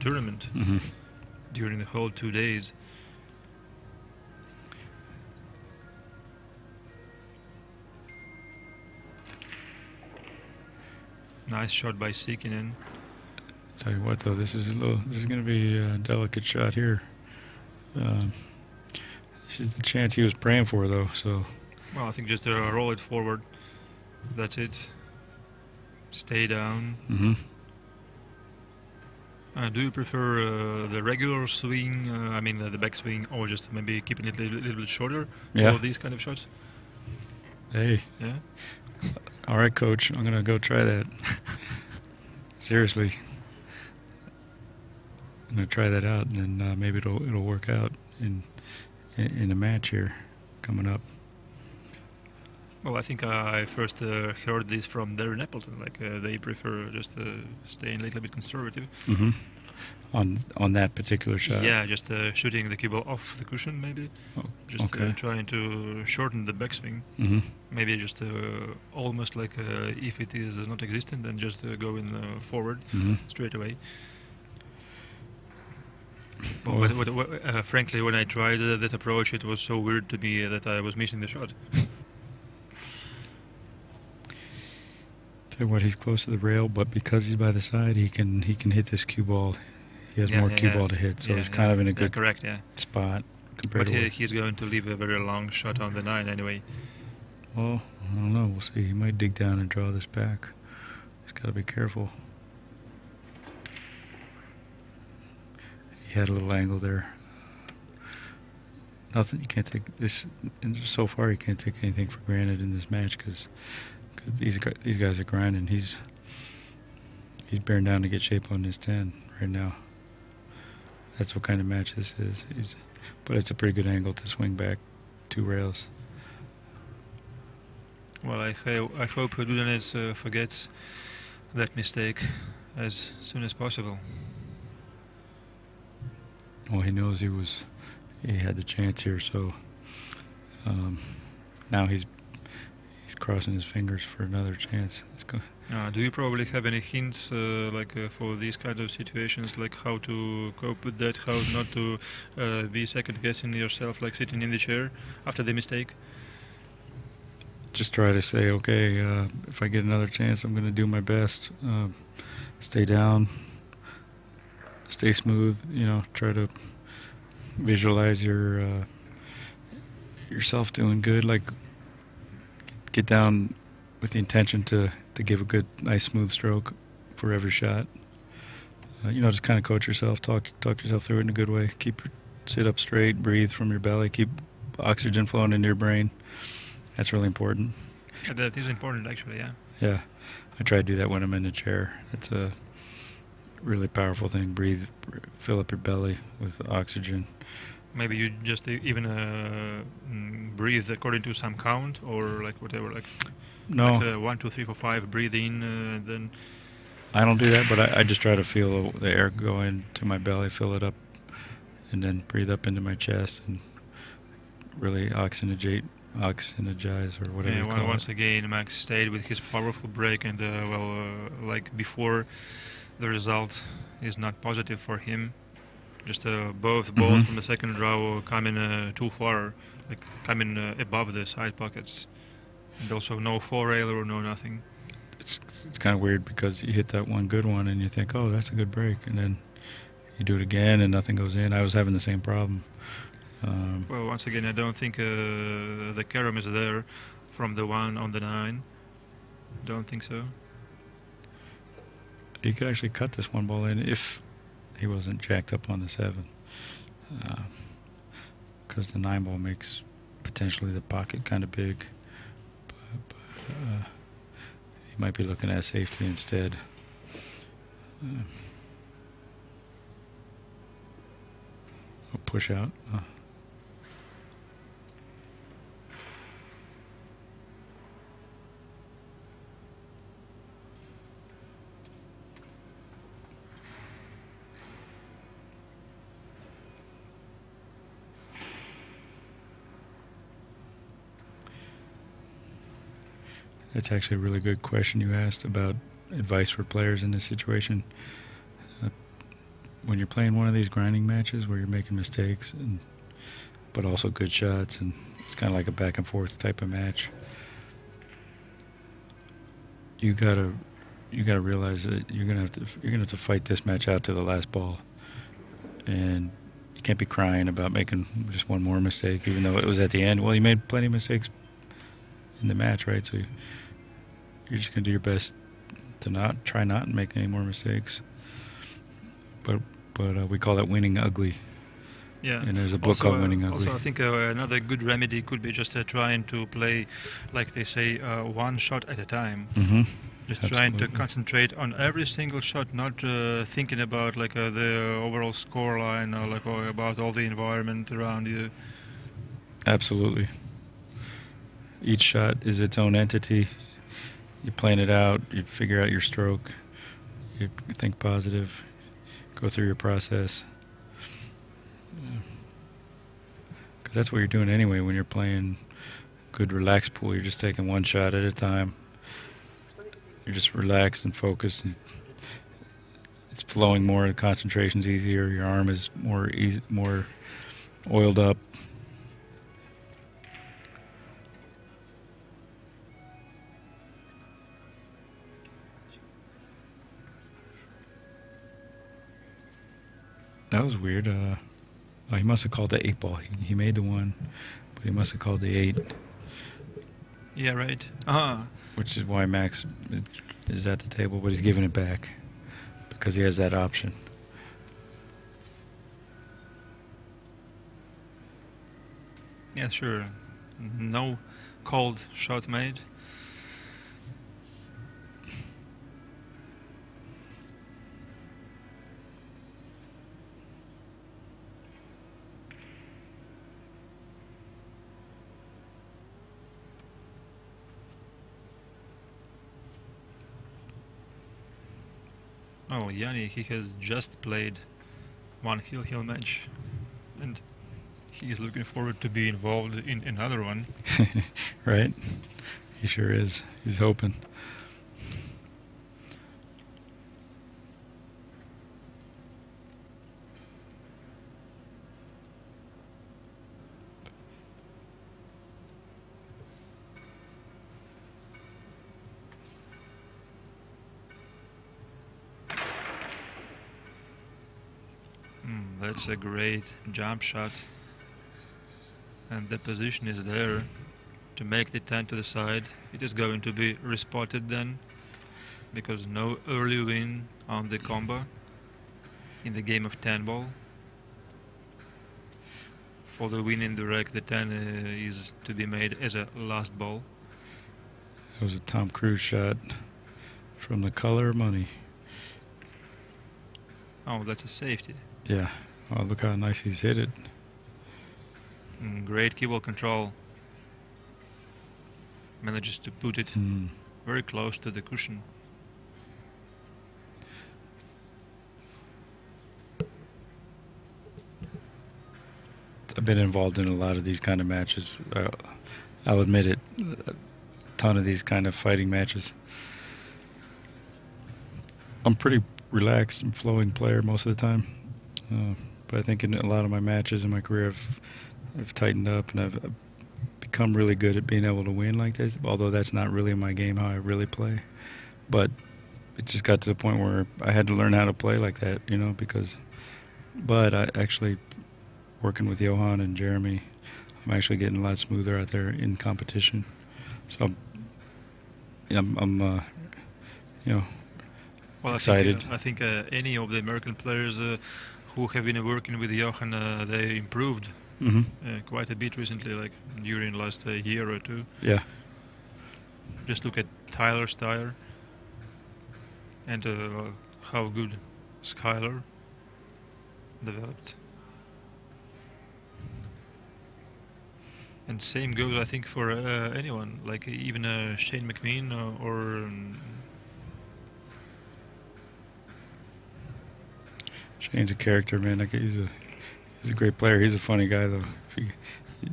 tournament, during the whole 2 days. Nice shot by Siekkinen. Tell you what, though, this is going to be a delicate shot here. This is the chance he was praying for, though. So. Well, I think just roll it forward. That's it. Stay down. Mm-hmm. Do you prefer the regular swing, I mean the back swing, or just maybe keeping it a little bit shorter for these kind of shots? Hey. Yeah? All right, coach. I'm going to go try that. Seriously. I'm going to try that out, and then maybe it'll work out in the match here coming up. Well, I think I first heard this from Darren Appleton. Like they prefer just staying a little bit conservative. Mm-hmm. On that particular shot. Yeah, just shooting the cue ball off the cushion, maybe. Oh, just trying to shorten the backswing. Mm-hmm. Maybe just almost like if it is not existent, then just going forward straight away. Well, frankly, when I tried that approach, it was so weird to me that I was missing the shot. Tell you what, he's close to the rail, but because he's by the side, he can hit this cue ball. He has more cue ball to hit, so he's kind of in a good spot. But he's going to leave a very long shot on the 9 anyway. Well, I don't know. We'll see. He might dig down and draw this back. He's got to be careful. He had a little angle there. Nothing. You can't take this. And so far, you can't take anything for granted in this match because these guys are grinding. He's bearing down to get shape on his 10 right now. That's what kind of match this is. But it's a pretty good angle to swing back 2 rails. Well, I hope Dudanets forgets that mistake as soon as possible. Well, he knows he had the chance here, so now he's crossing his fingers for another chance. Do you probably have any hints for these kind of situations, like how to cope with that, how not to be second guessing yourself, like sitting in the chair after the mistake? Just try to say, okay, if I get another chance, I'm going to do my best. Stay down, stay smooth. Try to visualize yourself doing good. Like get down with the intention to give a good, nice, smooth stroke for every shot. Just kind of coach yourself, talk yourself through it in a good way. Sit up straight, breathe from your belly, keep oxygen flowing into your brain. That's really important. Yeah, that is important, actually, yeah. Yeah. I try to do that when I'm in the chair. It's a really powerful thing. Breathe, fill up your belly with oxygen. Maybe you just even breathe according to some count or like whatever, like no, like 1, 2, 3, 4, 5. Breathe in, then. I don't do that, but I just try to feel the air go into my belly, fill it up, and then breathe up into my chest and really oxygenate or whatever you call it. Once again, Max stayed with his powerful break, and like before, the result is not positive for him. Just both balls from the second row coming too far, like coming above the side pockets, and also no 4-railer or no nothing. It's kind of weird because you hit that one good one and you think, oh, that's a good break, and then you do it again and nothing goes in. I was having the same problem. Well, once again, I don't think the carom is there from the 1 on the 9. Don't think so. You could actually cut this one ball in if he wasn't jacked up on the 7. Because the 9 ball makes potentially the pocket kind of big. But he might be looking at safety instead. A push out. That's actually a really good question you asked about advice for players in this situation. When you're playing one of these grinding matches where you're making mistakes, but also good shots, and it's kind of like a back and forth type of match, you gotta you got to realize that you're gonna have to fight this match out to the last ball, and you can't be crying about making just one more mistake, even though it was at the end. Well, you made plenty of mistakes in the match, right? So you're just gonna do your best to not make any more mistakes. But we call that winning ugly. Yeah, and there's a book also, called Winning Ugly. Also, I think another good remedy could be just trying to play, like they say, one shot at a time. Mm-hmm. Just Absolutely. trying to concentrate on every single shot, not thinking about like the overall score line or like or about all the environment around you. Absolutely. Each shot is its own entity. You plan it out. You figure out your stroke. You think positive. Go through your process. Because that's what you're doing anyway when you're playing good relaxed pool. You're just taking one shot at a time. You're just relaxed and focused, and it's flowing more. The concentration's easier. Your arm is more oiled up. That was weird. He must have called the 8 ball. He made the 1, but he must have called the 8. Yeah, right. Which is why Max is at the table, but he's giving it back because he has that option. Yeah, sure. No called shot made. Oh, Jani, he has just played one heel match, and he's looking forward to be involved in another one. Right? He sure is. He's hoping. That's a great jump shot. And the position is there to make the 10 to the side. It is going to be respotted then, because no early win on the combo in the game of 10 ball. For the win in the rec, the 10 is to be made as a last ball. That was a Tom Cruise shot from The Color of Money. Oh, that's a safety. Yeah. Oh, look how nice he's hit it. Great key ball control. Manages to put it very close to the cushion. I've been involved in a lot of these kind of matches. I'll admit it. A ton of these kind of fighting matches. I'm pretty relaxed and flowing player most of the time. But I think in a lot of my matches in my career, I've tightened up and I've become really good at being able to win like this, although that's not really my game, how I really play. But it just got to the point where I had to learn how to play like that, But I actually, working with Johan and Jeremy, I'm actually getting a lot smoother out there in competition. So I'm excited. I think any of the American players who have been working with Johan, they improved quite a bit recently, like during the last year or two. Yeah. Just look at Tyler Steyer and how good Skyler developed. And same goes, I think, for anyone, like even Shane McMean or Shane's a character, man. Like he's a great player. He's a funny guy, though.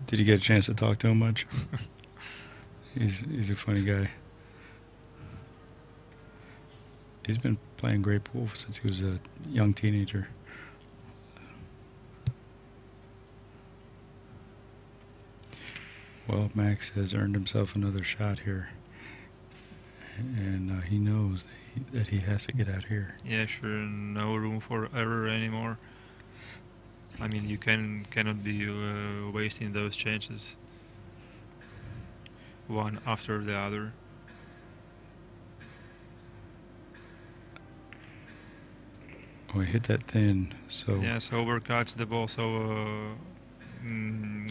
Did you get a chance to talk to him much? He's a funny guy. He's been playing great pool since he was a young teenager. Well, Max has earned himself another shot here. and he knows that he has to get out here. Yeah, sure. No room for error anymore. I mean, you cannot be wasting those chances, one after the other. Oh, he hit that thin, so... Yeah, so overcuts the ball, so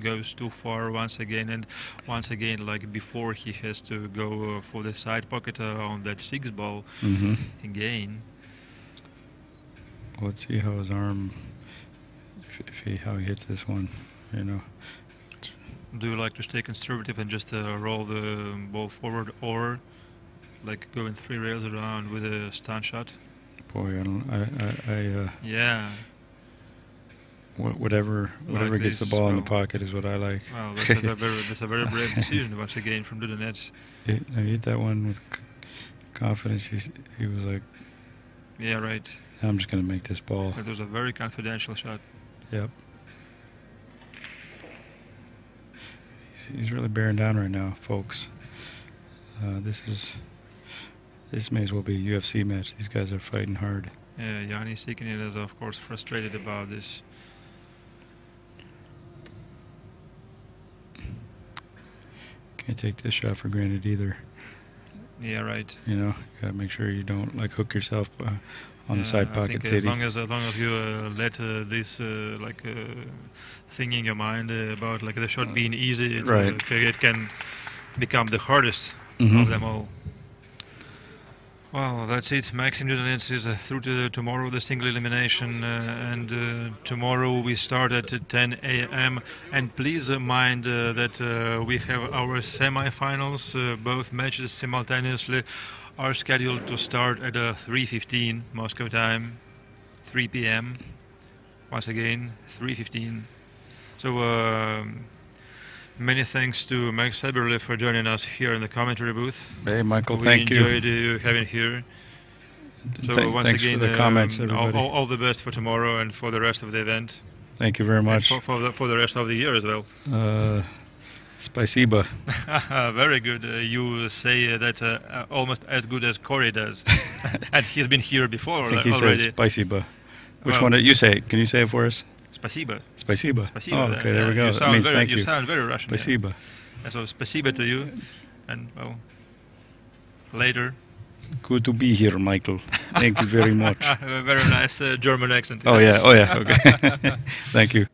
goes too far once again, and once again, like before, he has to go for the side pocket on that 6 ball again. Let's see how his arm, how he hits this one, you know. Do you like to stay conservative and just roll the ball forward, or like going 3 rails around with a stun shot? Boy, I don't. Yeah. Whatever Like gets the this, ball in the well, pocket is what I like. Well, that's a very brave decision once again from Dudanets. He hit that one with confidence. He was like, Yeah, right. I'm just going to make this ball. It was a very confidential shot. Yep. He's really bearing down right now, folks. This may as well be a UFC match. These guys are fighting hard. Yeah, Jani Siekkinen is of course frustrated about this. Can't take this shot for granted either. Yeah, right. You know, you gotta make sure you don't like hook yourself on the side pocket I think titty. as long as you let this thing in your mind about like the shot being easy, it can become the hardest of them all. Well, that's it. Maksim Dudanets is through to tomorrow, the single elimination, and tomorrow we start at 10 a.m. And please mind that we have our semi-finals. Both matches simultaneously are scheduled to start at 3:15 Moscow time, 3 p.m. Once again, 3:15. So many thanks to Max Eberle for joining us here in the commentary booth. Hey, Michael, thank you. We enjoyed having here. So once thanks again, for the comments, everybody. all the best for tomorrow and for the rest of the event. Thank you very much. And for the rest of the year as well. Spasiba. Very good. You say that almost as good as Corey does. And he's been here before I think he already. says Spasiba. Which one did you say? Can you say it for us? Spasiba. Spasiba. Spasiba. Oh, okay, there we go. That means thank you. You sound very Russian. Spasiba. Yeah. So spasiba to you. And, well, later. Good to be here, Michael. Thank you very much. A very nice German accent. Oh, yeah. Okay. Thank you.